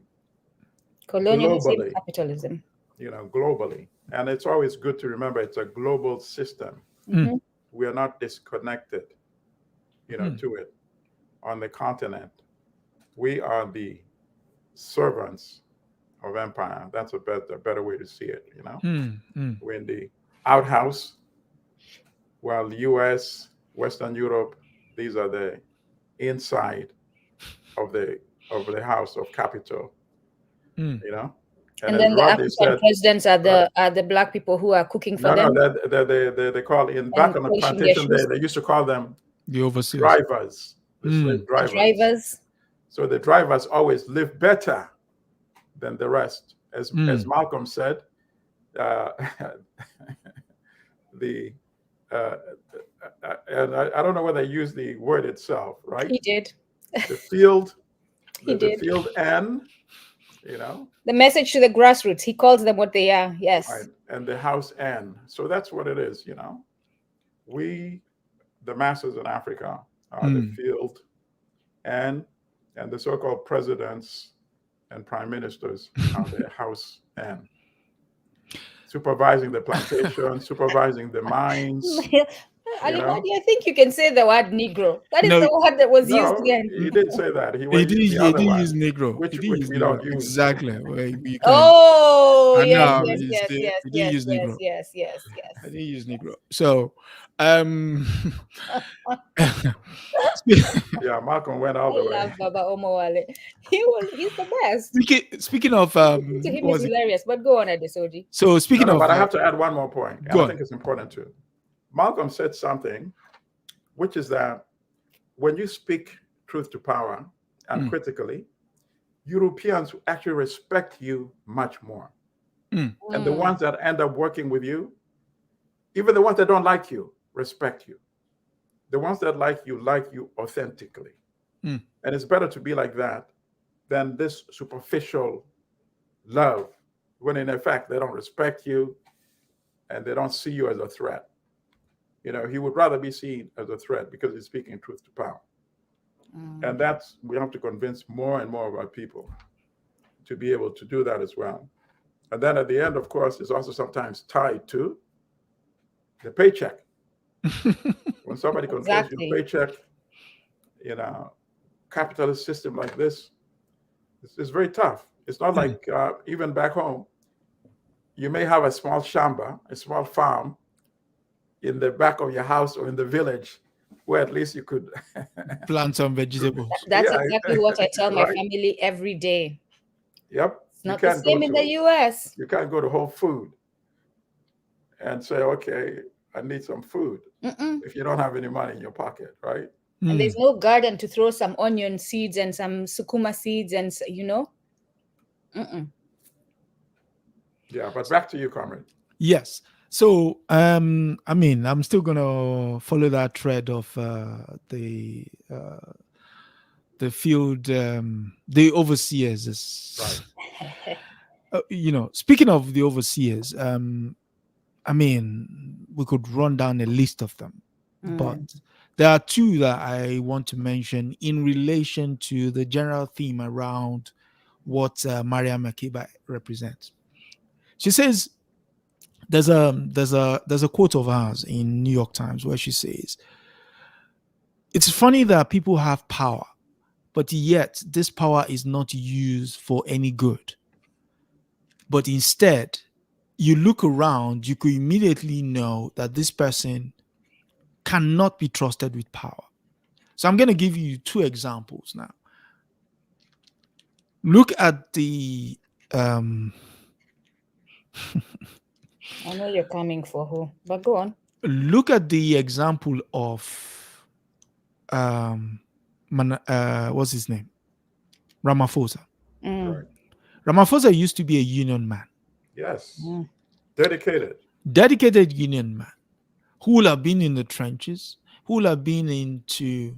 Colonialism, globally. capitalism. Globally. And it's always good to remember it's a global system. We are not disconnected, to it. On the continent, we are the servants of empire. That's a better way to see it, We're in the outhouse, while the US, Western Europe, these are the inside of the house of capital, And then the African presidents are the black people who are cooking for them. No, they call back on the plantation. They used to call them the overseers, drivers, the slave drivers. So the drivers always live better than the rest, as Malcolm said. the and I don't know whether I use the word itself, right? He did. The field, He the did. field N, you know, The message to the grassroots. He calls them what they are. Yes. right, and the house N. So that's what it is, you know. We, the masses in Africa, are the field N, and the so-called presidents and prime ministers are the house N. Supervising the plantation, supervising the mines. Allimadi, I think you can say the word Negro. That is the word that was used then. He did say that. He did use Negro. which He did we use don't Negro. use. Exactly. Oh, yes. He did use Negro. Yes. I did use Negro. So, yeah, Malcolm went all the way. I love Baba Omowale. He's the best. Speaking of, to him is hilarious. But go on, Adesoji. So speaking of, but I have to add one more point. And I think it's important too. Malcolm said something, which is that when you speak truth to power and critically, Europeans actually respect you much more. And the ones that end up working with you, even the ones that don't like you, respect you. The ones that like you authentically. And it's better to be like that than this superficial love, when in effect they don't respect you and they don't see you as a threat. You know, he would rather be seen as a threat because he's speaking truth to power. And we have to convince more and more of our people to be able to do that as well. And then at the end, of course, is also sometimes tied to the paycheck. When somebody controls your paycheck in a capitalist system like this, it's very tough. It's not like even back home, you may have a small shamba, a small farm in the back of your house or in the village where at least you could plant some vegetables. That's exactly what I tell my family every day. Yep. It's not the same in the US. You can't go to Whole Food and say, okay, I need some food if you don't have any money in your pocket, right? And there's no garden to throw some onion seeds and some sukuma seeds and, you know? Yeah, but back to you, comrade. Yes. So, I mean, I'm still gonna follow that thread of the field, the overseers. Right. You know, speaking of the overseers, I mean, we could run down a list of them, but there are two that I want to mention in relation to the general theme around what Miriam Makeba represents. She says, there's a quote of hers in New York Times where she says, "It's funny that people have power, but yet this power is not used for any good. But instead, you look around, you could immediately know that this person cannot be trusted with power." So I'm going to give you two examples now. Look at the I know you're coming for who, but go on. Look at the example of what's his name? Ramaphosa. Right. Ramaphosa used to be a union man. Yes. Dedicated union man who will have been in the trenches, who will have been into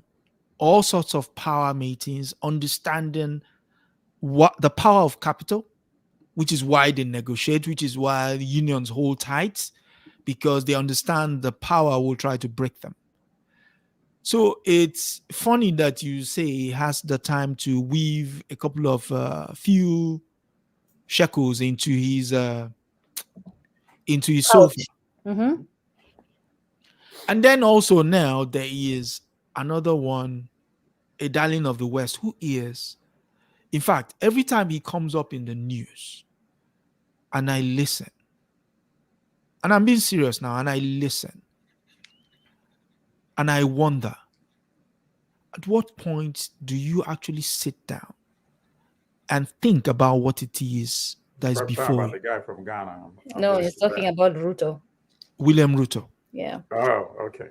all sorts of power meetings, understanding what the power of capital, which is why they negotiate, which is why the unions hold tight, because they understand the power will try to break them. So it's funny that you say he has the time to weave a couple of few shekels into his sofa. And then also now there is another one, a darling of the West, who is, in fact, every time he comes up in the news, and I listen, and I'm being serious now, and I listen, and I wonder, at what point do you actually sit down and think about what it is that is before you? The guy from Ghana. No, he's talking about Ruto. William Ruto. Yeah. Oh, okay.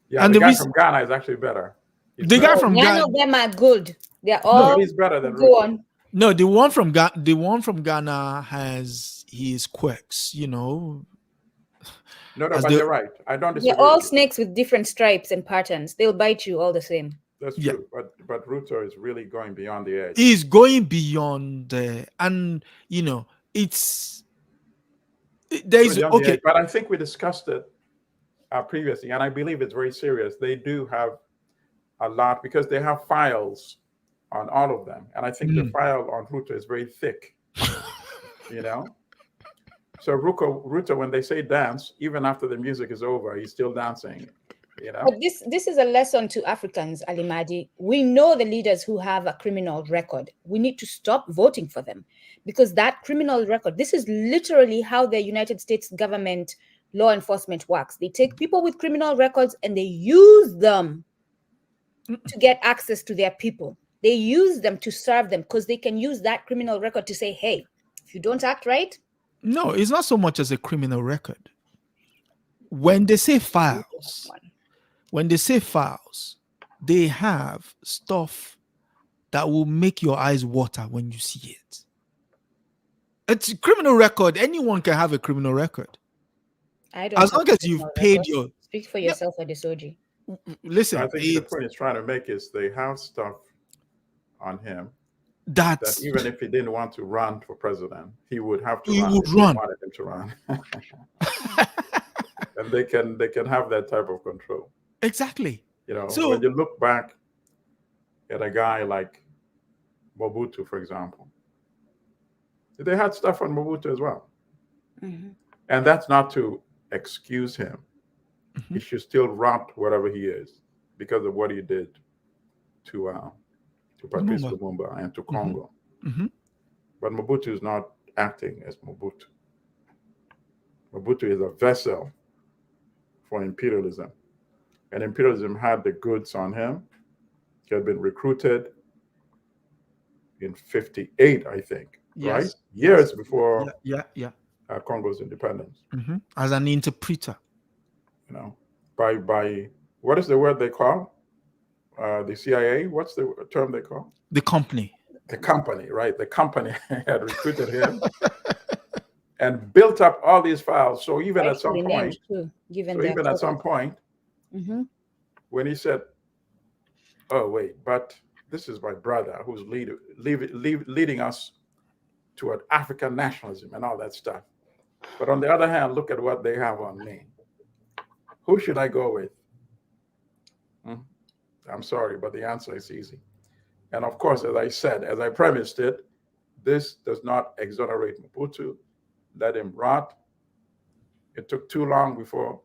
Yeah, and the guy from Ghana is actually better. The guy from Ghana. None of them are good. They're all. No, he's better than Go Ruto. on. No, the one from Ghana has his quirks, you know. No, as but the you're right. I don't They're disagree all with you. snakes with different stripes and patterns. They'll bite you all the same. That's yeah. true. But Ruto is really going beyond the edge. Is going beyond and it's there It's is beyond the okay. edge. But I think we discussed it previously, and I believe it's very serious. They do have a lot because they have files on all of them, and I think the file on Ruto is very thick. You know, so Ruto, when they say dance, even after the music is over, he's still dancing. You know, But this is a lesson to Africans, Allimadi. We know the leaders who have a criminal record. We need to stop voting for them because that criminal record, this is literally how the United States government law enforcement works. They take people with criminal records and they use them to get access to their people. They use them to serve them because they can use that criminal record to say, hey, if you don't act right. No, it's not so much as a criminal record. When they say files, they have stuff that will make your eyes water when you see it. It's a criminal record. Anyone can have a criminal record. I don't As long as you've paid your... Speak for yourself, Adesoji. Listen, I think the point he's trying to make is they have stuff on him that even if he didn't want to run for president, he would have to he run. would If run. they wanted him to run. And they can have that type of control. Exactly. You know, So when you look back at a guy like Mobutu, for example, they had stuff on Mobutu as well. Mm-hmm. And that's not to excuse him. He should still rot whatever he is because of what he did to Patrice Lumumba and to Congo. But Mobutu is not acting as Mobutu. Mobutu is a vessel for imperialism. And imperialism had the goods on him. He had been recruited in 1958, I think, right? Years before Congo's independence. As an interpreter. You know, by what is the word they call? The CIA, what's the term they call? The company. The company, right? The company had recruited him and built up all these files. So even at some point, when he said, "Oh wait, but this is my brother who's leading us toward African nationalism and all that stuff. But on the other hand, look at what they have on me. Who should I go with?" I'm sorry, but the answer is easy. And of course, as I said, as I premised it, this does not exonerate Mobutu. Let him rot. It took too long before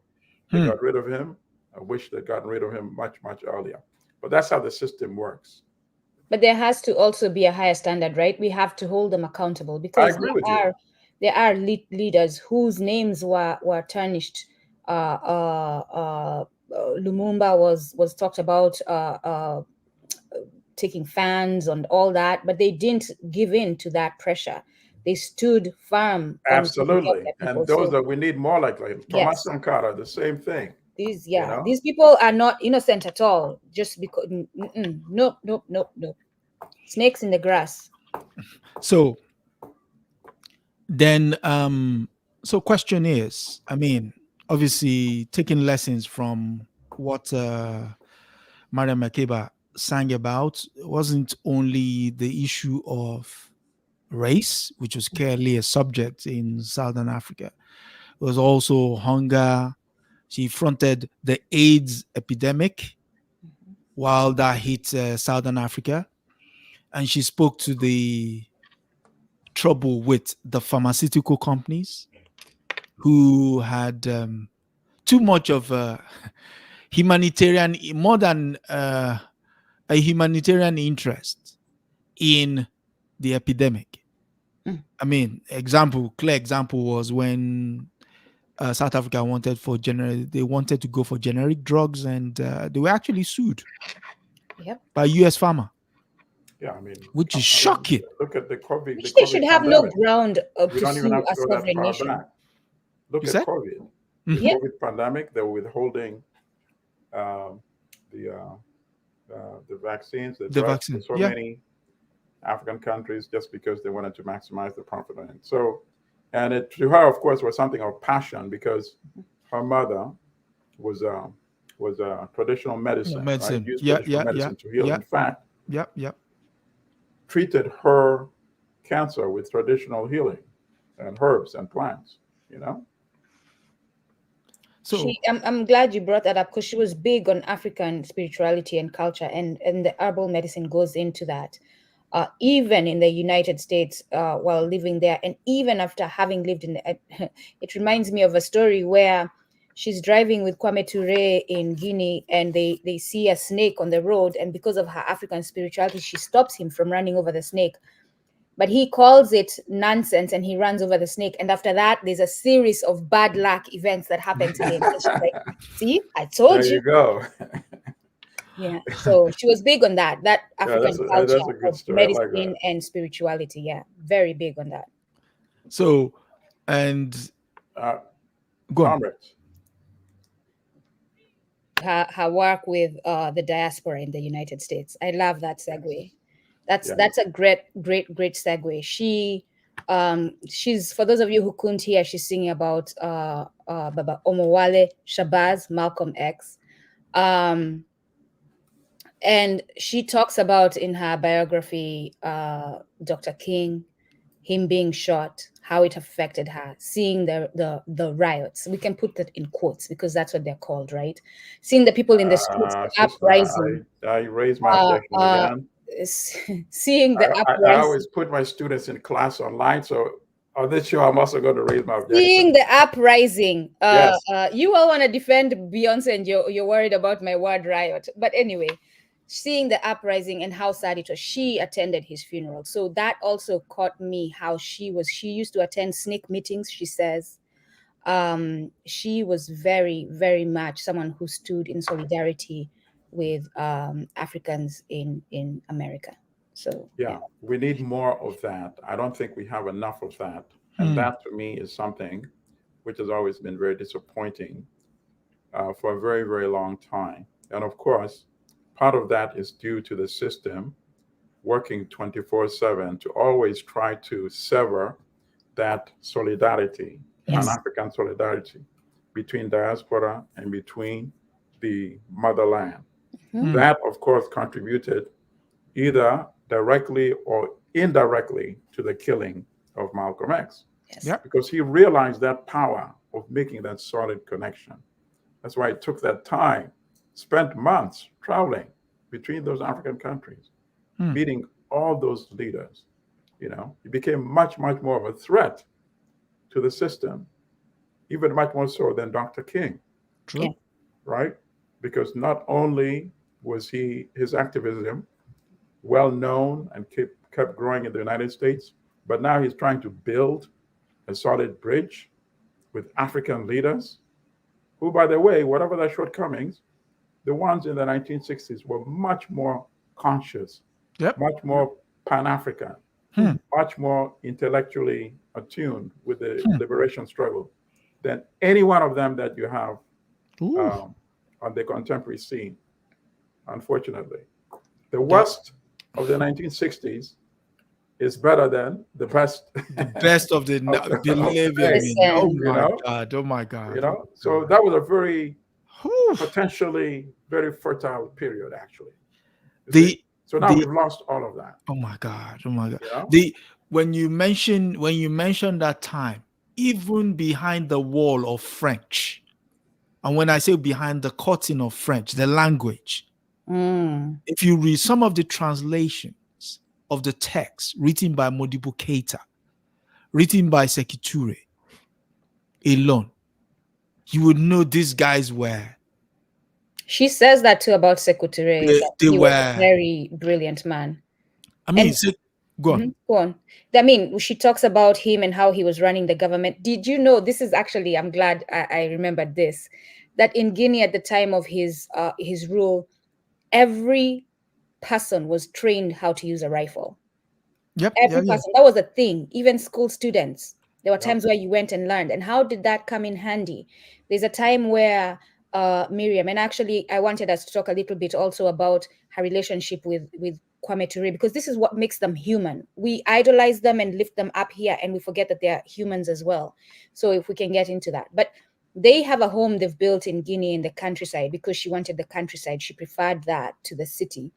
they got rid of him. I wish they'd gotten rid of him much, much earlier. But that's how the system works. But there has to also be a higher standard, right? We have to hold them accountable because there are leaders whose names were tarnished. Lumumba was talked about taking fans and all that, but they didn't give in to that pressure. They stood firm. Absolutely. And those that we need more like Thomas Sankara, the same thing. These people are not innocent at all. Just because nope. Snakes in the grass. So then so question is, I mean, obviously taking lessons from what Miriam Makeba sang about, it wasn't only the issue of race, which was clearly a subject in Southern Africa. It was also hunger. She fronted the AIDS epidemic while that hit Southern Africa. And she spoke to the trouble with the pharmaceutical companies who had too much of a humanitarian, more than a humanitarian interest in the epidemic. I mean, clear example was when South Africa they wanted to go for generic drugs, and they were actually sued by US Pharma. Yeah, I mean, which is shocking. Look at the COVID. Which they should have no ground we don't even have to go that far back. Look at COVID. The COVID pandemic, they were withholding the vaccines, the drugs for so many African countries just because they wanted to maximize the profit on it. So, and it to her, of course, was something of passion because her mother was a traditional medicine, right? Medicine. Used Yeah, traditional yeah, yeah, medicine to heal. yeah, In fact, yeah, yeah. treated her cancer with traditional healing and herbs and plants. You know. So, I'm glad you brought that up because she was big on African spirituality and culture, and the herbal medicine goes into that. Even in the United States, while living there, and even after having lived in it reminds me of a story where she's driving with Kwame Ture in Guinea, and they see a snake on the road, and because of her African spirituality, she stops him from running over the snake. But he calls it nonsense and he runs over the snake. And after that, there's a series of bad luck events that happen to him. And she's like, see, I told There you. you go. Yeah. So she was big on that Yeah, African culture that's a good of story. I like medicine that. and spirituality. Yeah. Very big on that. so, and Uh, go on. Comrades. Her work with the diaspora in the United States. I love that segue. That's a great segue. She's, for those of you who couldn't hear, she's singing about Baba Omowale Shabazz, Malcolm X. And she talks about in her biography, Dr. King, him being shot, how it affected her, seeing the riots. We can put that in quotes because that's what they're called, right? Seeing the people in the streets, the Sister, uprising, I raise my uh, objection uh, again. seeing the I always uprising, put my students in class online, so on this show, I'm also going to raise my seeing objection. the uprising. Yes. You all want to defend Beyonce, and you're worried about my word riot. But anyway, seeing the uprising and how sad it was. She attended his funeral, so that also caught me. How she used to attend SNCC meetings. She says, she was very, very much someone who stood in solidarity with Africans in America. So Yeah, we need more of that. I don't think we have enough of that. And that to me is something which has always been very disappointing for a very, very long time. And of course, part of that is due to the system working 24/7 to always try to sever that solidarity, yes. Pan-African solidarity between diaspora and between the motherland. That, of course, contributed either directly or indirectly to the killing of Malcolm X. Yes. Yep. Because he realized that power of making that solid connection. That's why it took that time, spent months traveling between those African countries, meeting all those leaders. You know, he became much, much more of a threat to the system, even much more so than Dr. King. True. Yeah. Right? Because not only was his activism well known and kept growing in the United States, but now he's trying to build a solid bridge with African leaders who, by the way, whatever their shortcomings, the ones in the 1960s were much more conscious, Yep. much more Pan-African, much more intellectually attuned with the liberation struggle than any one of them that you have on the contemporary scene, unfortunately. The worst of the 1960s is better than the best. The best of the living. Oh my God. Oh my God. You know, so that was a very potentially very fertile period, actually. So now we've lost all of that. Oh my God. Oh my God. You know? When you mention that time, even behind the wall of French, and when I say behind the curtain of French, the language, if you read some of the translations of the text written by Modibo Keita, written by Sekou Touré alone, you would know these guys were. She says that too about Sekou Touré. They He were was a very brilliant man. I mean, go on. Go on. I mean, she talks about him and how he was running the government. Did you know, this is actually, I'm glad I remembered this, that in Guinea at the time of his rule, every person was trained how to use a rifle. Yep. Every person. That was a thing. Even school students. There were times where you went and learned. And how did that come in handy? There's a time where Miriam, and actually I wanted us to talk a little bit also about her relationship with Kwame Ture, because this is what makes them human. We idolize them and lift them up here, and we forget that they're humans as well. So if we can get into that. But They have a home they've built in Guinea in the countryside because she wanted the countryside. She preferred that to the city.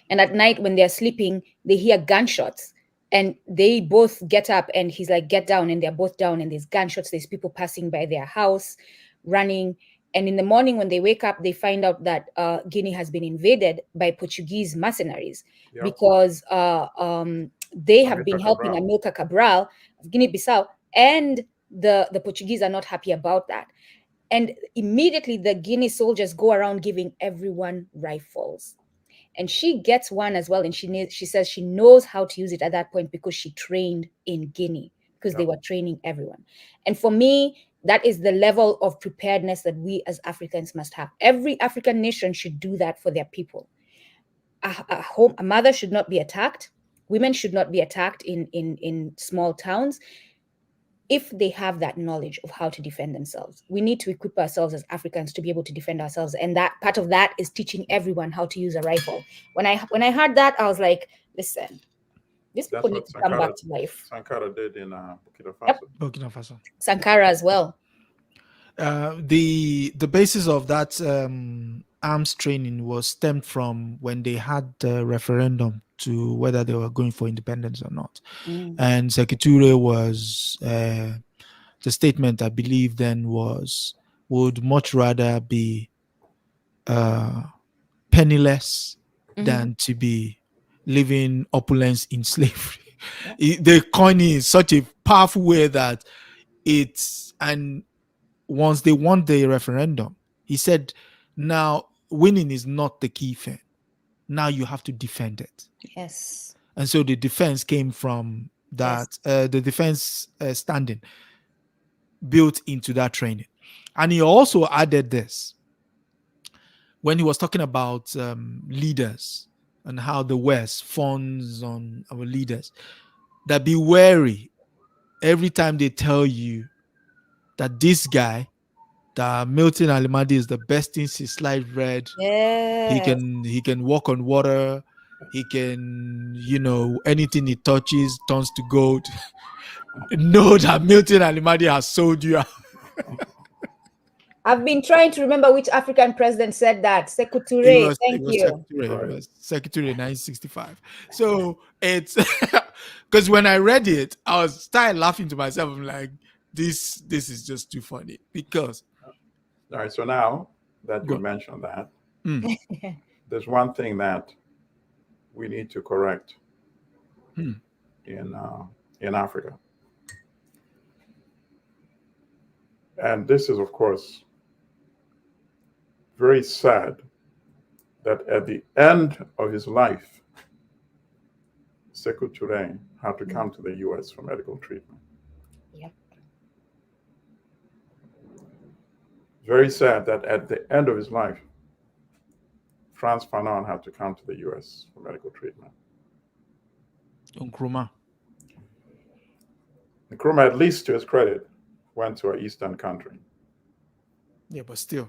And at night when they're sleeping, they hear gunshots. And they both get up and he's like, get down. And they're both down and there's gunshots. There's people passing by their house, running. And in the morning when they wake up, they find out that Guinea has been invaded by Portuguese mercenaries because they have been helping Amilcar Cabral of Guinea-Bissau, and the Portuguese are not happy about that. And immediately the Guinea soldiers go around giving everyone rifles. And she gets one as well. And she says she knows how to use it at that point because she trained in Guinea, because they were training everyone. And for me, that is the level of preparedness that we as Africans must have. Every African nation should do that for their people. A mother should not be attacked. Women should not be attacked in small towns. If they have that knowledge of how to defend themselves, we need to equip ourselves as Africans to be able to defend ourselves. And that part of that is teaching everyone how to use a rifle. When I heard that, I was like, listen, this people need to come back to life. Sankara did in Burkina Faso. Yep. Burkina Faso. Sankara as well. The basis of that arms training was stemmed from when they had the referendum to whether they were going for independence or not. And Sekou was the statement, I believe, then was, would much rather be penniless than to be living opulence in slavery. The coining in such a powerful way that it's, and once they won the referendum, he said, now winning is not the key thing. Now you have to defend it. Yes. And so the defense came from that, the defense standing built into that training. And he also added this when he was talking about leaders and how the West funds on our leaders, that be wary every time they tell you that this guy, that Milton Allimadi, is the best thing since sliced bread. Yes. He can walk on water. He can, anything he touches turns to gold. Know that Milton Allimadi has sold you out. I've been trying to remember which African president said that. Sekou Touré. Thank you. It was Sekou Touré, 1965. So it's because when I read it, I was started laughing to myself. I'm like, this is just too funny. Because all right, so now that you mentioned that, there's one thing that we need to correct in Africa. And this is, of course, very sad that at the end of his life, Sekou Touré had to come to the US for medical treatment. Yep. Very sad that at the end of his life, Frantz Fanon had to come to the US for medical treatment. Nkrumah, at least to his credit, went to an Eastern country. Yeah, but still.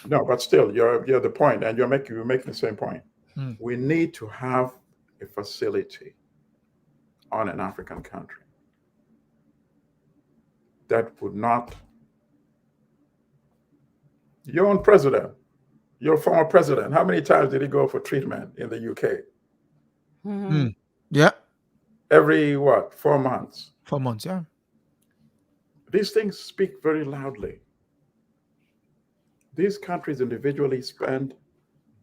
No, but still, you're the point, and you're making the same point. We need to have a facility on an African country that would not. Your own president, your former president, how many times did he go for treatment in the UK? Yeah. Every 4 months? 4 months, yeah. These things speak very loudly. These countries individually spend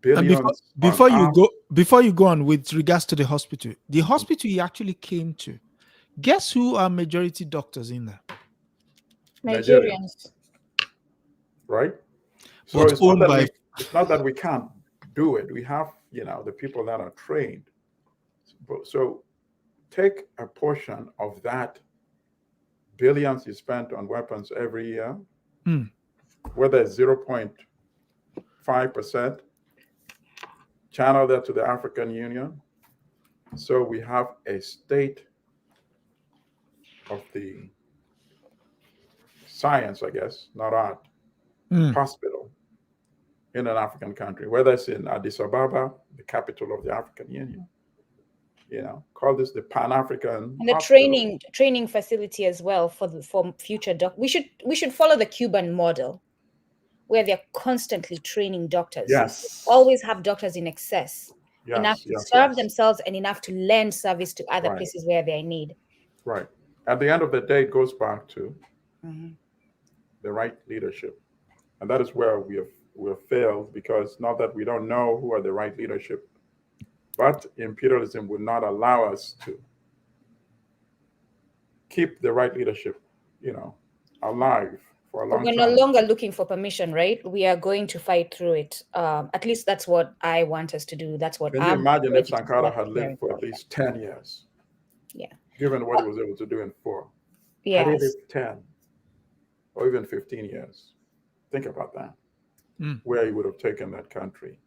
billions. Before you go on with regards to the hospital he actually came to, guess who are majority doctors in there? Nigerians. Right? So But it's not that we can't do it. We have, the people that are trained. So take a portion of that billions you spent on weapons every year, whether it's 0.5%, channel that to the African Union. So we have a state of the science, I guess, not art, hospital in an African country, whether it's in Addis Ababa, the capital of the African Union, call this the Pan-African and the hospital. training facility as well for future we should follow the Cuban model, where they're constantly training doctors. Yes. Always have doctors in excess, enough Yes, to yes, serve yes. themselves and enough to lend service to other Right. places where they're in need. Right. At the end of the day, it goes back to Mhm. the right leadership. And that is where we have failed, because not that we don't know who are the right leadership, but imperialism would not allow us to keep the right leadership, alive for a But long we're no time. longer looking for permission, right? We are going to fight through it. At least that's what I want us to do. That's what Can you I'm imagine if ready to Sankara start had lived preparing for for. at least 10 years, Yeah. given what he was able to do in 4? Had he Yes. lived 10 or even 15 years, think about that, where he would have taken that country.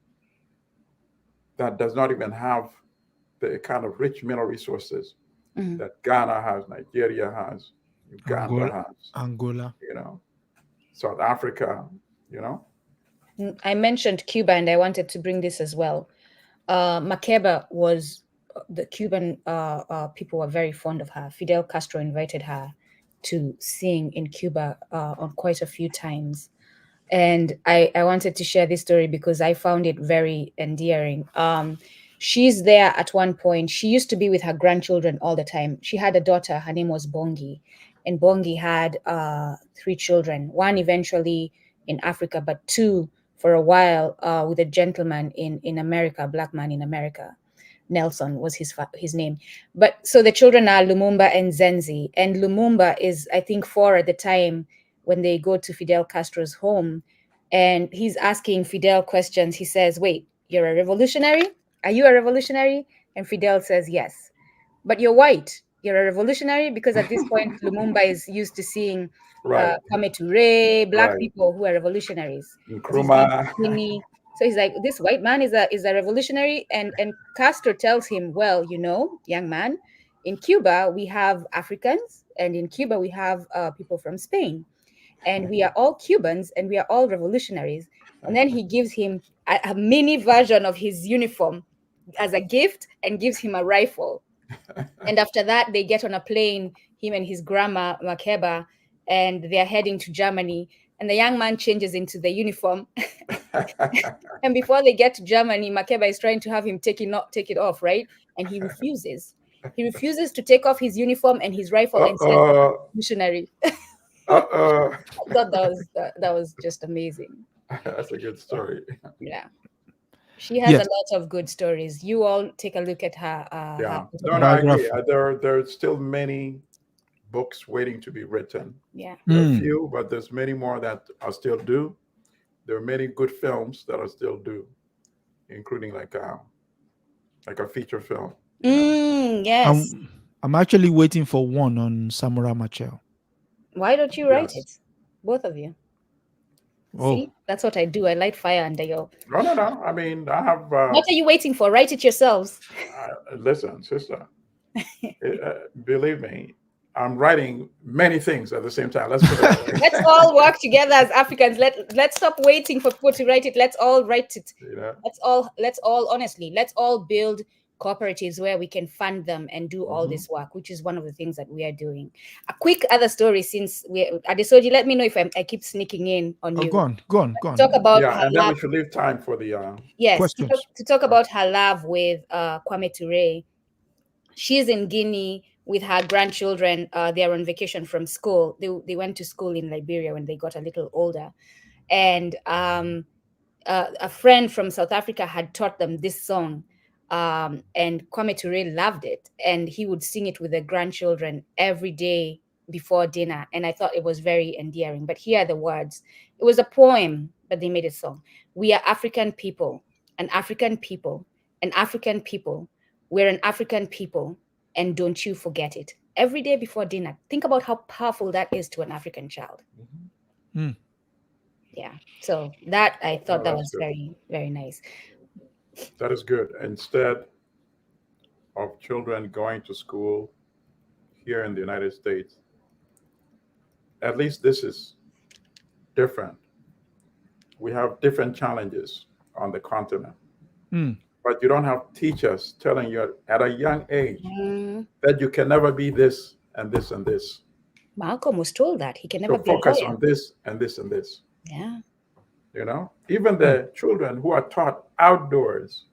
That does not even have the kind of rich mineral resources Mhm. that Ghana has, Nigeria has, Uganda has, Angola. South Africa, you know. I mentioned Cuba, and I wanted to bring this as well. Makeba was the Cuban people were very fond of her. Fidel Castro invited her to sing in Cuba on quite a few times. And I wanted to share this story because I found it very endearing. She's there at one point. She used to be with her grandchildren all the time. She had a daughter. Her name was Bongi. And Bongi had 3 children, one eventually in Africa, but 2 for a while with a gentleman in America, a black man in America. Nelson was his name. But so the children are Lumumba and Zenzi. And Lumumba is, I think, 4 at the time when they go to Fidel Castro's home. And he's asking Fidel questions. He says, wait, you're a revolutionary? Are you a revolutionary? And Fidel says, yes. But you're white. You're a revolutionary? Because at this point, Lumumba is used to seeing Right, Kwame Ture, black right. people who are revolutionaries. 'Cause he's Nkrumah. skinny. So he's like, this white man is a revolutionary. And Castro tells him, well, young man, in Cuba, we have Africans. And in Cuba, we have people from Spain. And we are all Cubans and we are all revolutionaries. And then he gives him a mini version of his uniform as a gift and gives him a rifle. And after that, they get on a plane, him and his grandma, Makeba, and they're heading to Germany. And the young man changes into the uniform. And before they get to Germany, Makeba is trying to have him take it off, right? And he refuses. He refuses to take off his uniform and his rifle and says, "Missionary." I thought that was just amazing. That's a good story. Yeah, she has a lot of good stories. You all take a look at her. Yeah, her no, I agree. There are still many books waiting to be written. Yeah, There are few, but there's many more that are still due. There are many good films that are still due, including like a feature film. Yes. I'm actually waiting for one on Samora Machel. Why don't you write Yes. it, both of you? Oh, See, that's what I do. I light fire under your. No. I mean, I have. What are you waiting for? Write it yourselves. Listen, sister. Believe me, I'm writing many things at the same time. Let's put it that way. Let's all work together as Africans. Let's stop waiting for people to write it. Let's all write it. Let's all honestly, let's all build cooperatives where we can fund them and do all this work, which is one of the things that we are doing. A quick other story, since Adesoji, let me know if I keep sneaking in on you. Go on. Talk about yeah, her and then love. we should leave time for the Yes, questions. to talk about her love with Kwame Ture. She's in Guinea with her grandchildren. They are on vacation from school. They went to school in Liberia when they got a little older. And a friend from South Africa had taught them this song. And Kwame Ture loved it. And he would sing it with the grandchildren every day before dinner. And I thought it was very endearing. But here are the words. It was a poem, but they made a song. We are African people, an African people, an African people. We're an African people, and don't you forget it. Every day before dinner. Think about how powerful that is to an African child. Yeah. So that I thought that was good. very, very nice. That is good. Instead of children going to school here in the United States, at least this is different. We have different challenges on the continent. But you don't have teachers telling you at a young age Mm. that you can never be this and this and this. Malcolm was told that he can So never be a focus lawyer. on this and this and this. Yeah. You know, even the children who are taught outdoors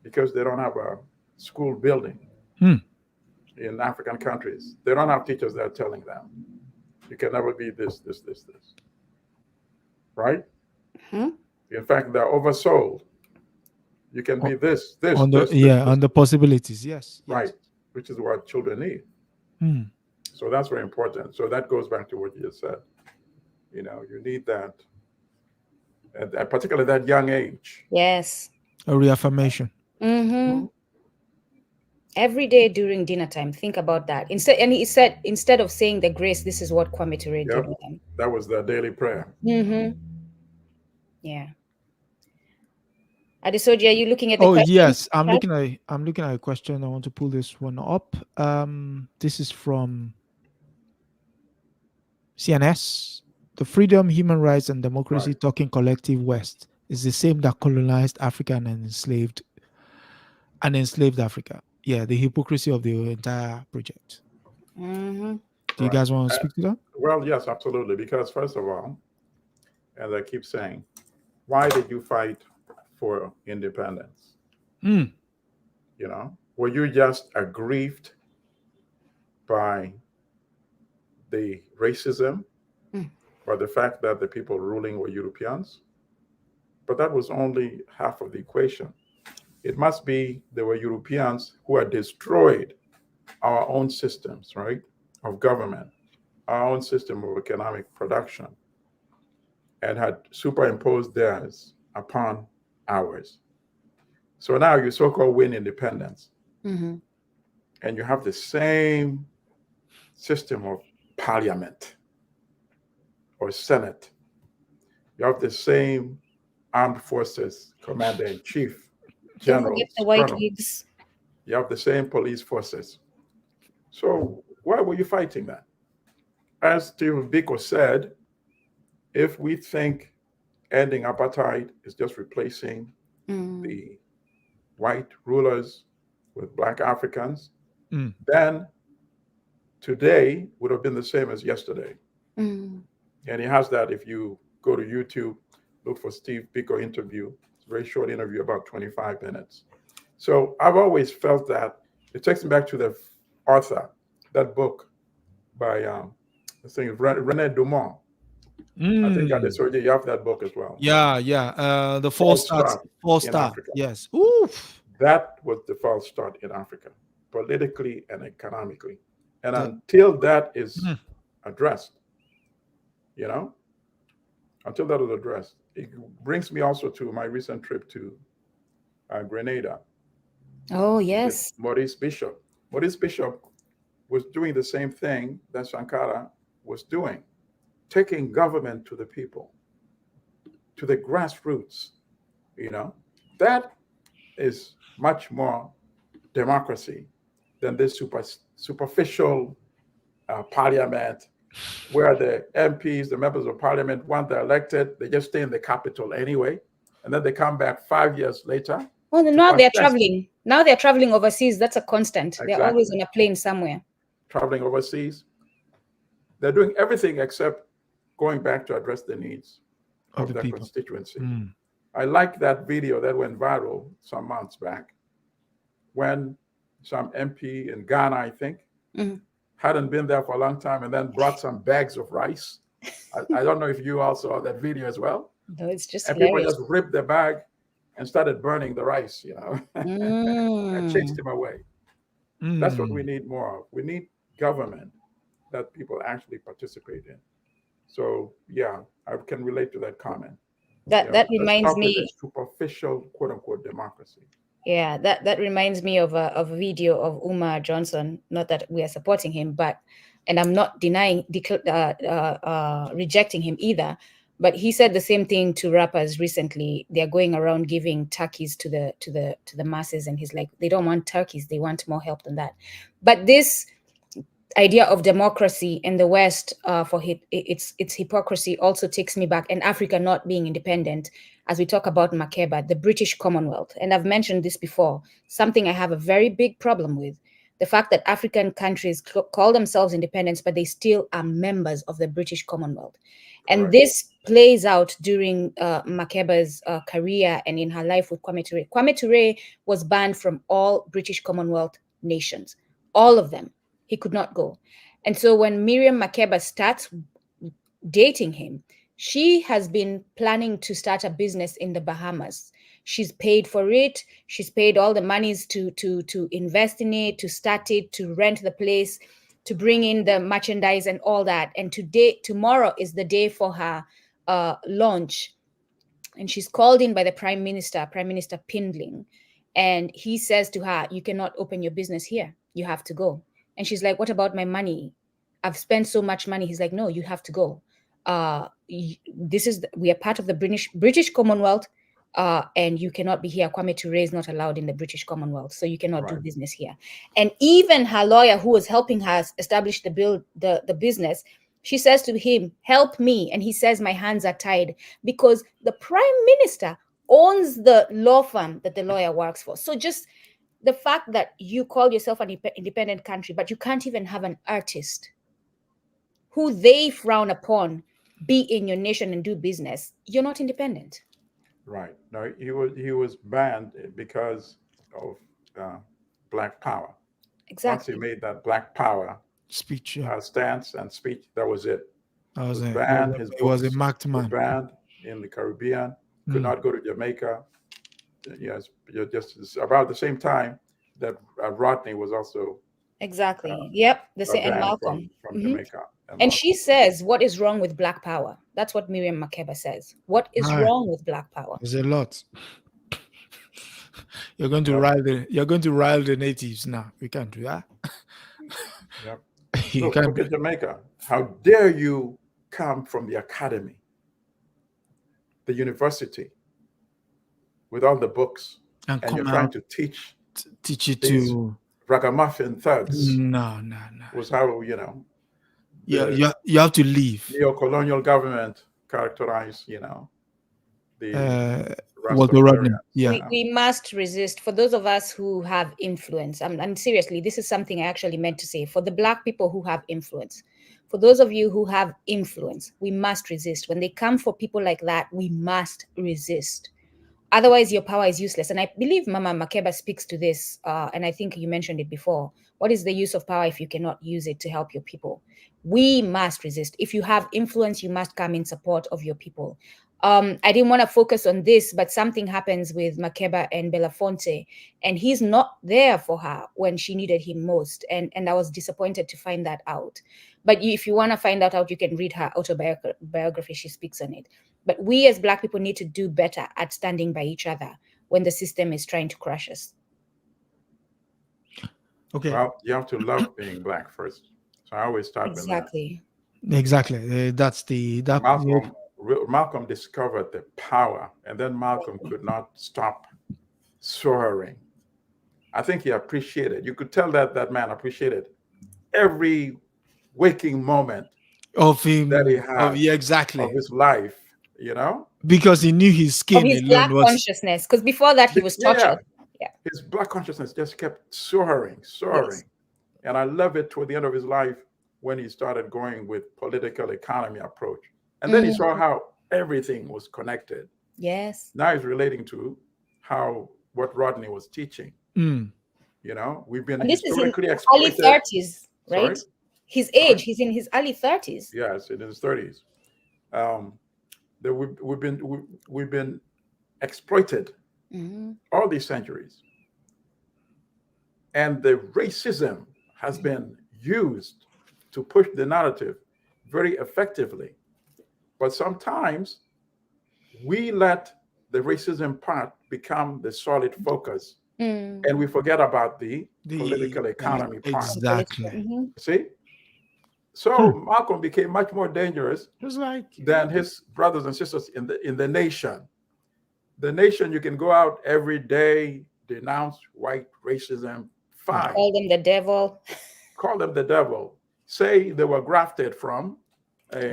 because they don't have a school building in African countries, they don't have teachers that are telling them you can never be this, this, this, this. Right? Mhm. In fact, they're oversold. You can be this, this, on the this, this, on the possibilities. Yes. right? Which is what children need. So that's very important. So that goes back to what you just said. You know, you need that, at particularly that young age. Yes. A reaffirmation. Mm-hmm. Every day during dinner time, think about that. He said, instead of saying the grace, this is what Kwame Ture did with them. That was their daily prayer. Mm-hmm. Yeah. Adesoji, are you looking at the Oh question? yes, I'm looking at a question. I want to pull this one up. This is from CNS. The freedom, human rights, and democracy talking collective West is the same that colonized Africa and enslaved Africa. Yeah, the hypocrisy of the entire project. Mm-hmm. Do you guys want to speak to that? Well, yes, absolutely. Because first of all, as I keep saying, why did you fight for independence? You know, were you just aggrieved by the racism or the fact that the people ruling were Europeans? But that was only half of the equation. It must be there were Europeans who had destroyed our own systems, right, of government, our own system of economic production, and had superimposed theirs upon ours. So now you so-called win independence, and you have the same system of parliament or senate. You have the same armed forces commander-in-chief, Don't forget generals, the white colonels. wigs. You have the same police forces. So why were you fighting that? As Stephen Biko said, if we think ending apartheid is just replacing the white rulers with black Africans, then today would have been the same as yesterday. And he has that. If you go to YouTube, look for Steve Biko interview. It's a very short interview, about 25 minutes. So I've always felt that it takes me back to the author, that book by I think René Dumont. I think Adesoji, you have that book as well. Yeah. The false start. Africa. Yes. Oof. That was the false start in Africa, politically and economically. And until that is addressed, you know, until that is addressed, it brings me also to my recent trip to Grenada. Oh, yes. Maurice Bishop. Maurice Bishop was doing the same thing that Sankara was doing, taking government to the people, to the grassroots. You know, that is much more democracy than this superficial parliament where the MPs, the members of parliament, once they're elected, they just stay in the capital anyway. And then they come back 5 years later. Well, now they're traveling. Now they're traveling overseas. That's a constant. Exactly. They're always on a plane somewhere. Traveling overseas. They're doing everything except going back to address the needs of their constituency. I like that video that went viral some months back when some MP in Ghana, I think, hadn't been there for a long time and then brought some bags of rice. I don't know if you all saw that video as well. No, it's just and hilarious. People just ripped the bag and started burning the rice, you know. And chased him away. That's what we need more of. We need government that people actually participate in. So yeah, I can relate to that comment. That reminds me superficial quote unquote democracy. Yeah, that reminds me of a video of Umar Johnson. Not that we are supporting him, and I'm not rejecting him either. But he said the same thing to rappers recently. They're going around giving turkeys to the masses, and he's like, they don't want turkeys, they want more help than that. But this idea of democracy in the West for its hypocrisy also takes me back, and Africa not being independent, as we talk about Makeba, the British Commonwealth. And I've mentioned this before, something I have a very big problem with, the fact that African countries call themselves independent, but they still are members of the British Commonwealth. And this plays out during Makeba's career and in her life with Kwame Ture. Kwame Ture was banned from all British Commonwealth nations, all of them. He could not go. And so when Miriam Makeba starts dating him, she has been planning to start a business in the Bahamas. She's paid for it. She's paid all the monies to invest in it, to start it, to rent the place, to bring in the merchandise and all that. And tomorrow is the day for her launch. And she's called in by the Prime Minister Pindling. And he says to her, you cannot open your business here. You have to go. And she's like, what about my money? I've spent so much money. He's like, no, you have to go. We are part of the British Commonwealth, and you cannot be here. Kwame Ture is not allowed in the British Commonwealth, so you cannot do business here. And even her lawyer, who was helping her establish the business, she says to him, help me. And he says, my hands are tied, because the Prime Minister owns the law firm that the lawyer works for. So just the fact that you call yourself an independent country, but you can't even have an artist who they frown upon be in your nation and do business, you're not independent. Right. No, he was banned because of Black Power. Exactly. Once he made that Black Power speech, stance and speech, that was it. That was it. Banned. His books was a marked man. Banned in the Caribbean. Could not go to Jamaica. Yes, just about the same time that Rodney was also Yep, the same. And Malcolm from Jamaica. And she says, what is wrong with Black Power? That's what Miriam Makeba says. What is wrong with Black Power? There's a lot. You're going to rile the natives now. We can't do that. Yep. Look at Jamaica. How dare you come from the academy, the university, with all the books, and you're trying to teach it to ragamuffin thugs. No. Was how, you have to leave. Neo-colonial government characterized, the Walter Rodney. Yeah. We must resist. For those of us who have influence, and seriously, this is something I actually meant to say. For the Black people who have influence, for those of you who have influence, we must resist. When they come for people like that, we must resist. Otherwise, your power is useless. And I believe Mama Makeba speaks to this, and I think you mentioned it before. What is the use of power if you cannot use it to help your people? We must resist. If you have influence, you must come in support of your people. I didn't want to focus on this, but something happens with Makeba and Belafonte, and he's not there for her when she needed him most. And I was disappointed to find that out. But if you want to find that out, you can read her autobiography. She speaks on it. But we as Black people need to do better at standing by each other when the system is trying to crush us. Okay. Well, you have to love being Black first. So I always start with that. Exactly. That's Malcolm discovered the power, and then Malcolm could not stop soaring. I think he appreciated. You could tell that man appreciated every waking moment of him that he had of his life, because he knew his skin of his Black consciousness, because before that he was tortured. His Black consciousness just kept soaring. Yes. And I love it toward the end of his life when he started going with political economy approach. And then he saw how everything was connected. Yes. Now he's relating to what Rodney was teaching. We've been historically exploited. Early 30s, right? Sorry? His age, he's in his early 30s. Yes, in his 30s. We've been exploited all these centuries. And the racism has been used to push the narrative very effectively. But sometimes we let the racism part become the solid focus, and we forget about the political economy part. Exactly. See? So Malcolm became much more dangerous than his brothers and sisters in the nation. The nation, you can go out every day, denounce white racism, fine. Call them the devil. Call them the devil. say they were grafted from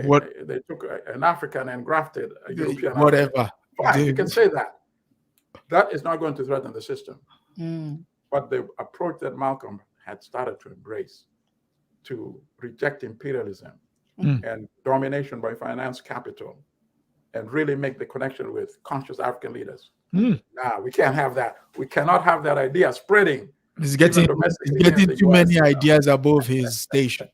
What they took an African and grafted a European African. whatever. Fine, you can say that. That is not going to threaten the system. Mm. But the approach that Malcolm had started to embrace to reject imperialism and domination by finance capital and really make the connection with conscious African leaders. Nah, we can't have that. We cannot have that idea spreading. It's even getting domestically here in the too US, many you know. ideas above his station.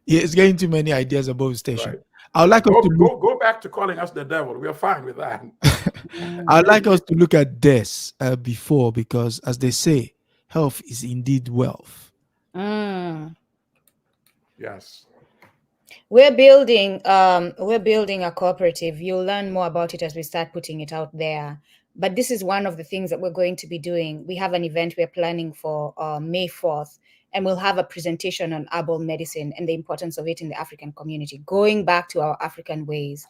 It's getting too many ideas above his station. Right. I would like us to look, Go back to calling us the devil. We are fine with that. I would like us to look at this before, because as they say, health is indeed wealth. Mm. Yes. We're building a cooperative. You'll learn more about it as we start putting it out there. But this is one of the things that we're going to be doing. We have an event we're planning for May 4th, and we'll have a presentation on herbal medicine and the importance of it in the African community, going back to our African ways.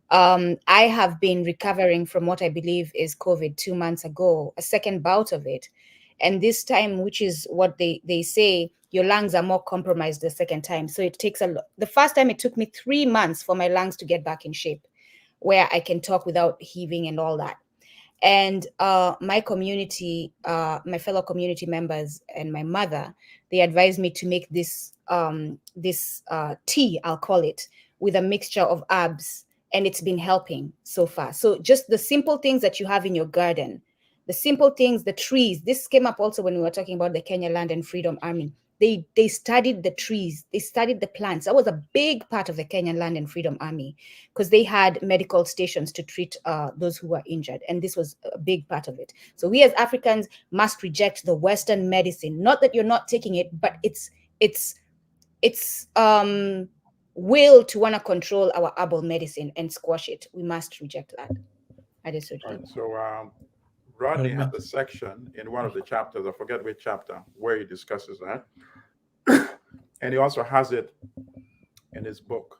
I have been recovering from what I believe is COVID 2 months ago, a second bout of it. And this time, which is what they say, your lungs are more compromised the second time. So it takes the first time it took me 3 months for my lungs to get back in shape, where I can talk without heaving and all that. And my community, my fellow community members and my mother, they advised me to make this tea, I'll call it, with a mixture of herbs. And it's been helping so far. So just the simple things that you have in your garden, the simple things, the trees. This came up also when we were talking about the Kenya Land and Freedom Army. They studied the trees, they studied the plants. That was a big part of the Kenyan Land and Freedom Army, because they had medical stations to treat those who were injured. And this was a big part of it. So we as Africans must reject the Western medicine. Not that you're not taking it, but it's will to want to control our herbal medicine and squash it. We must reject that. Adesoji. Right. So Rodney had the section in one of the chapters, I forget which chapter, where he discusses that. And he also has it in his book.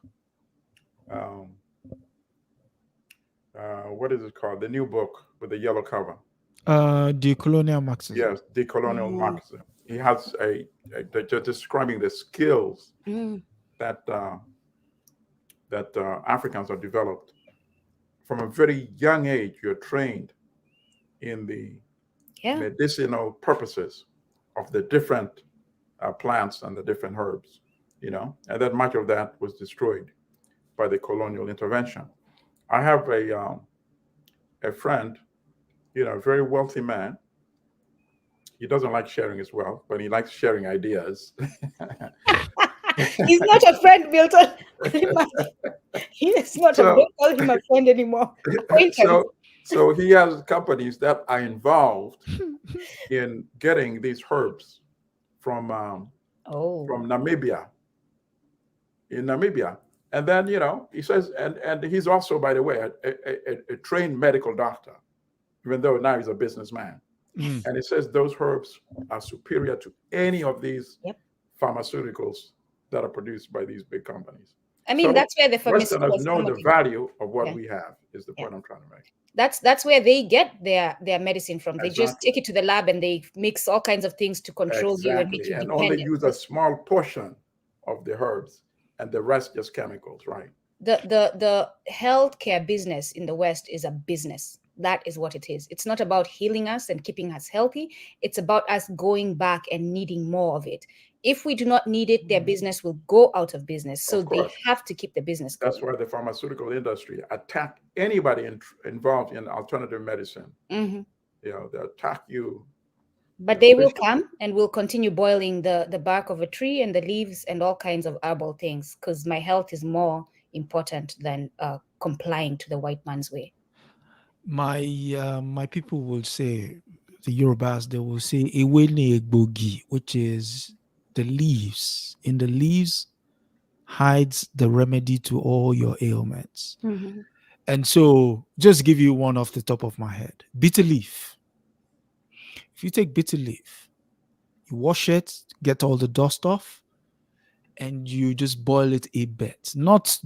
What is it called? The new book with the yellow cover. Decolonial Marxism. Yes, Decolonial Marxism. He has describing the skills that Africans are developed. From a very young age, you're trained in the medicinal purposes of the different plants and the different herbs, and that much of that was destroyed by the colonial intervention. I have a friend, a very wealthy man. He doesn't like sharing his wealth, but he likes sharing ideas. He's not a friend, Milton. He is not don't call him a friend anymore. So he has companies that are involved in getting these herbs from Namibia. In Namibia. And then, he says, and he's also, by the way, a trained medical doctor, even though now he's a businessman. And he says those herbs are superior to any of these pharmaceuticals that are produced by these big companies. I mean, that's where the Westerners know the value of what we have, is the point I'm trying to make. That's where they get their medicine from. They just take it to the lab and they mix all kinds of things to control you and make you dependent. Only use a small portion of the herbs and the rest just chemicals, right? The healthcare business in the West is a business. That is what it is. It's not about healing us and keeping us healthy. It's about us going back and needing more of it. If we do not need it, their business will go out of business. So they have to keep the business going. That's why the pharmaceutical industry attack anybody involved in alternative medicine. They attack you. But they will come and will continue boiling the bark of a tree and the leaves and all kinds of herbal things, because my health is more important than complying to the white man's way. My people will say, the Yorubas, they will say "Ewele egbogi," which is the leaves. In the leaves hides the remedy to all your ailments. And so, just give you one off the top of my head: bitter leaf. If you take bitter leaf, you wash it, get all the dust off, and you just boil it a bit.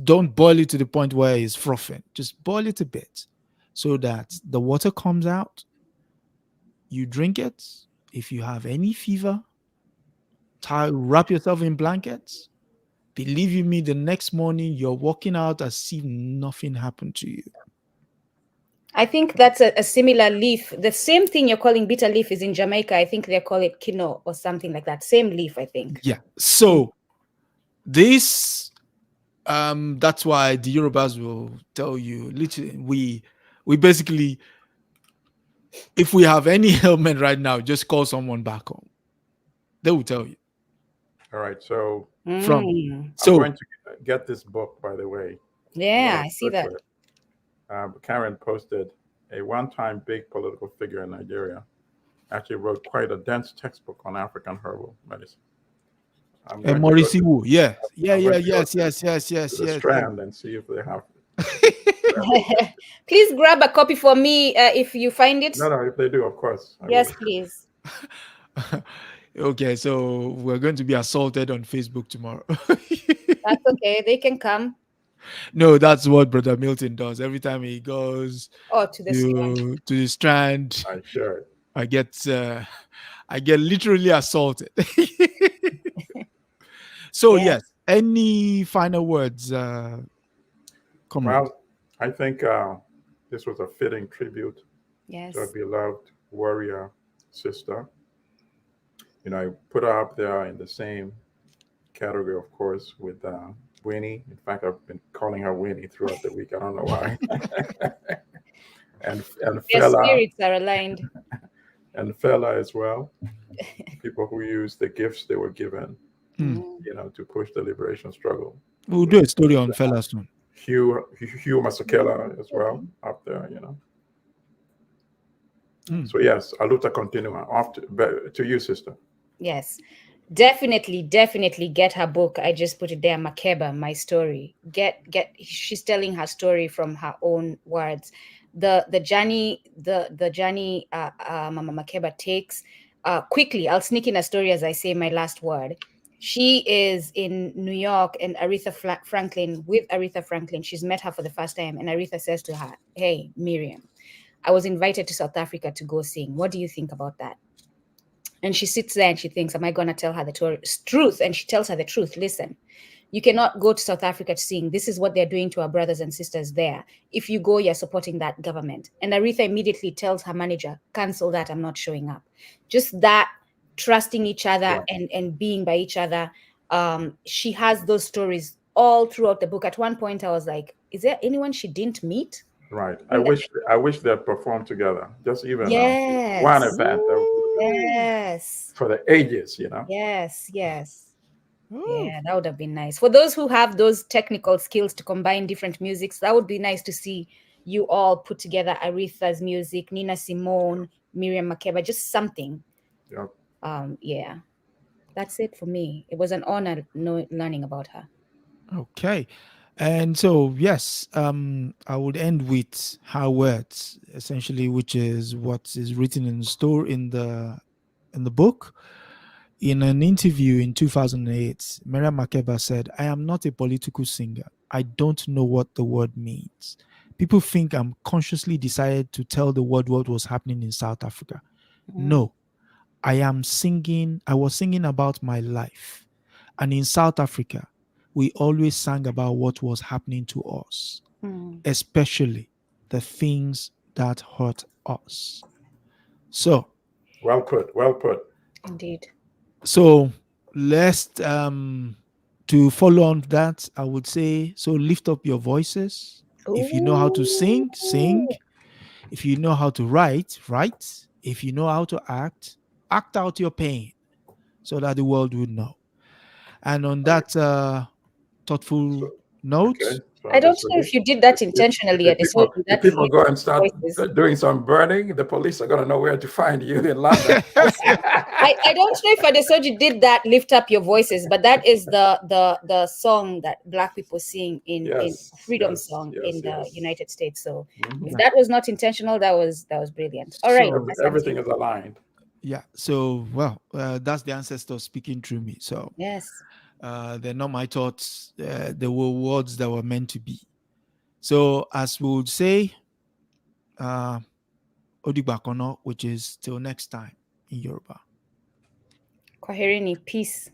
Don't boil it to the point where it's frothing. Just boil it a bit, so that the water comes out. You drink it. If you have any fever, wrap yourself in blankets. Believe you me, the next morning you're walking out as if nothing happened to you. I think that's a similar leaf. The same thing you're calling bitter leaf is in Jamaica. I think they call it kino or something like that. Same leaf, I think. Yeah. So this, that's why the Yorubas will tell you, literally, we basically, if we have any ailment right now, just call someone back home. They will tell you. All right. So From I'm so going to get this book, by the way. Yeah, I see that. Karen posted a one-time big political figure in Nigeria. Actually wrote quite a dense textbook on African herbal medicine. I'm going to go Morrissey Wu. Yeah. I'm going to go Yes. to the Strand and see if they have. Please grab a copy for me if you find it. No, if they do, of course. Yes, please. Okay, so we're going to be assaulted on Facebook tomorrow. That's okay. They can come. No, that's what Brother Milton does. Every time he goes to the Strand, I'm sure. I get literally assaulted. So yes, any final words, comrade? Well, I think this was a fitting tribute to a beloved warrior sister. You know, I put her up there in the same category, of course, with Winnie. In fact, I've been calling her Winnie throughout the week. I don't know why. and Their Fela, spirits are aligned. And Fela as well. People who use the gifts they were given, you know, to push the liberation struggle. We'll do a story on Fela soon. Hugh Masekela as well up there, you know. So yes, Aluta continua. Off to you, sister. Yes, definitely get her book. I just put it there, Makeba, My Story. She's telling her story from her own words. The journey Mama Makeba takes. Quickly, I'll sneak in a story as I say my last word. She is in New York and with Aretha Franklin. She's met her for the first time, and Aretha says to her, "Hey, Miriam, I was invited to South Africa to go sing. What do you think about that?" And she sits there and she thinks, am I going to tell her the truth? And she tells her the truth. Listen, you cannot go to South Africa to sing. This is what they're doing to our brothers and sisters there. If you go, you're supporting that government. And Aretha immediately tells her manager, cancel that. I'm not showing up. Just that, trusting each other and being by each other. She has those stories all throughout the book. At one point, I was like, is there anyone she didn't meet? Right. I wish they performed together. Just even one event. Yes. For the ages, you know. Yes. Yeah, that would have been nice. For those who have those technical skills to combine different musics, that would be nice to see you all put together Aretha's music, Nina Simone, Miriam Makeba, just something. Yep. Yeah. That's it for me. It was an honor learning about her. Okay. And so, yes, I would end with her words, essentially, which is what is written in the story in the book. In an interview in 2008, Miriam Makeba said, "I am not a political singer. I don't know what the word means. People think I'm consciously decided to tell the world what was happening in South Africa. No, I was singing about my life. And in South Africa, we always sang about what was happening to us, especially the things that hurt us." So, well put. Indeed. So let's to follow on that, I would say, so lift up your voices. If you know how to sing, sing. If you know how to write, write. If you know how to act, act out your pain so that the world would know. And on that thoughtful note, I don't know if you did that intentionally. If people go and start doing some burning, the police are going to know where to find you in London. I don't know if Adesoji did that, lift up your voices, but that is the song that Black people sing in freedom song in the United States. So if that was not intentional, that was brilliant. All right. Everything is aligned. Yeah. So, well, that's the ancestors speaking through me. So yes. They're not my thoughts. They were words that were meant to be. So, as we would say, Odigbakono, which is till next time in Yoruba. Kwaherini, peace.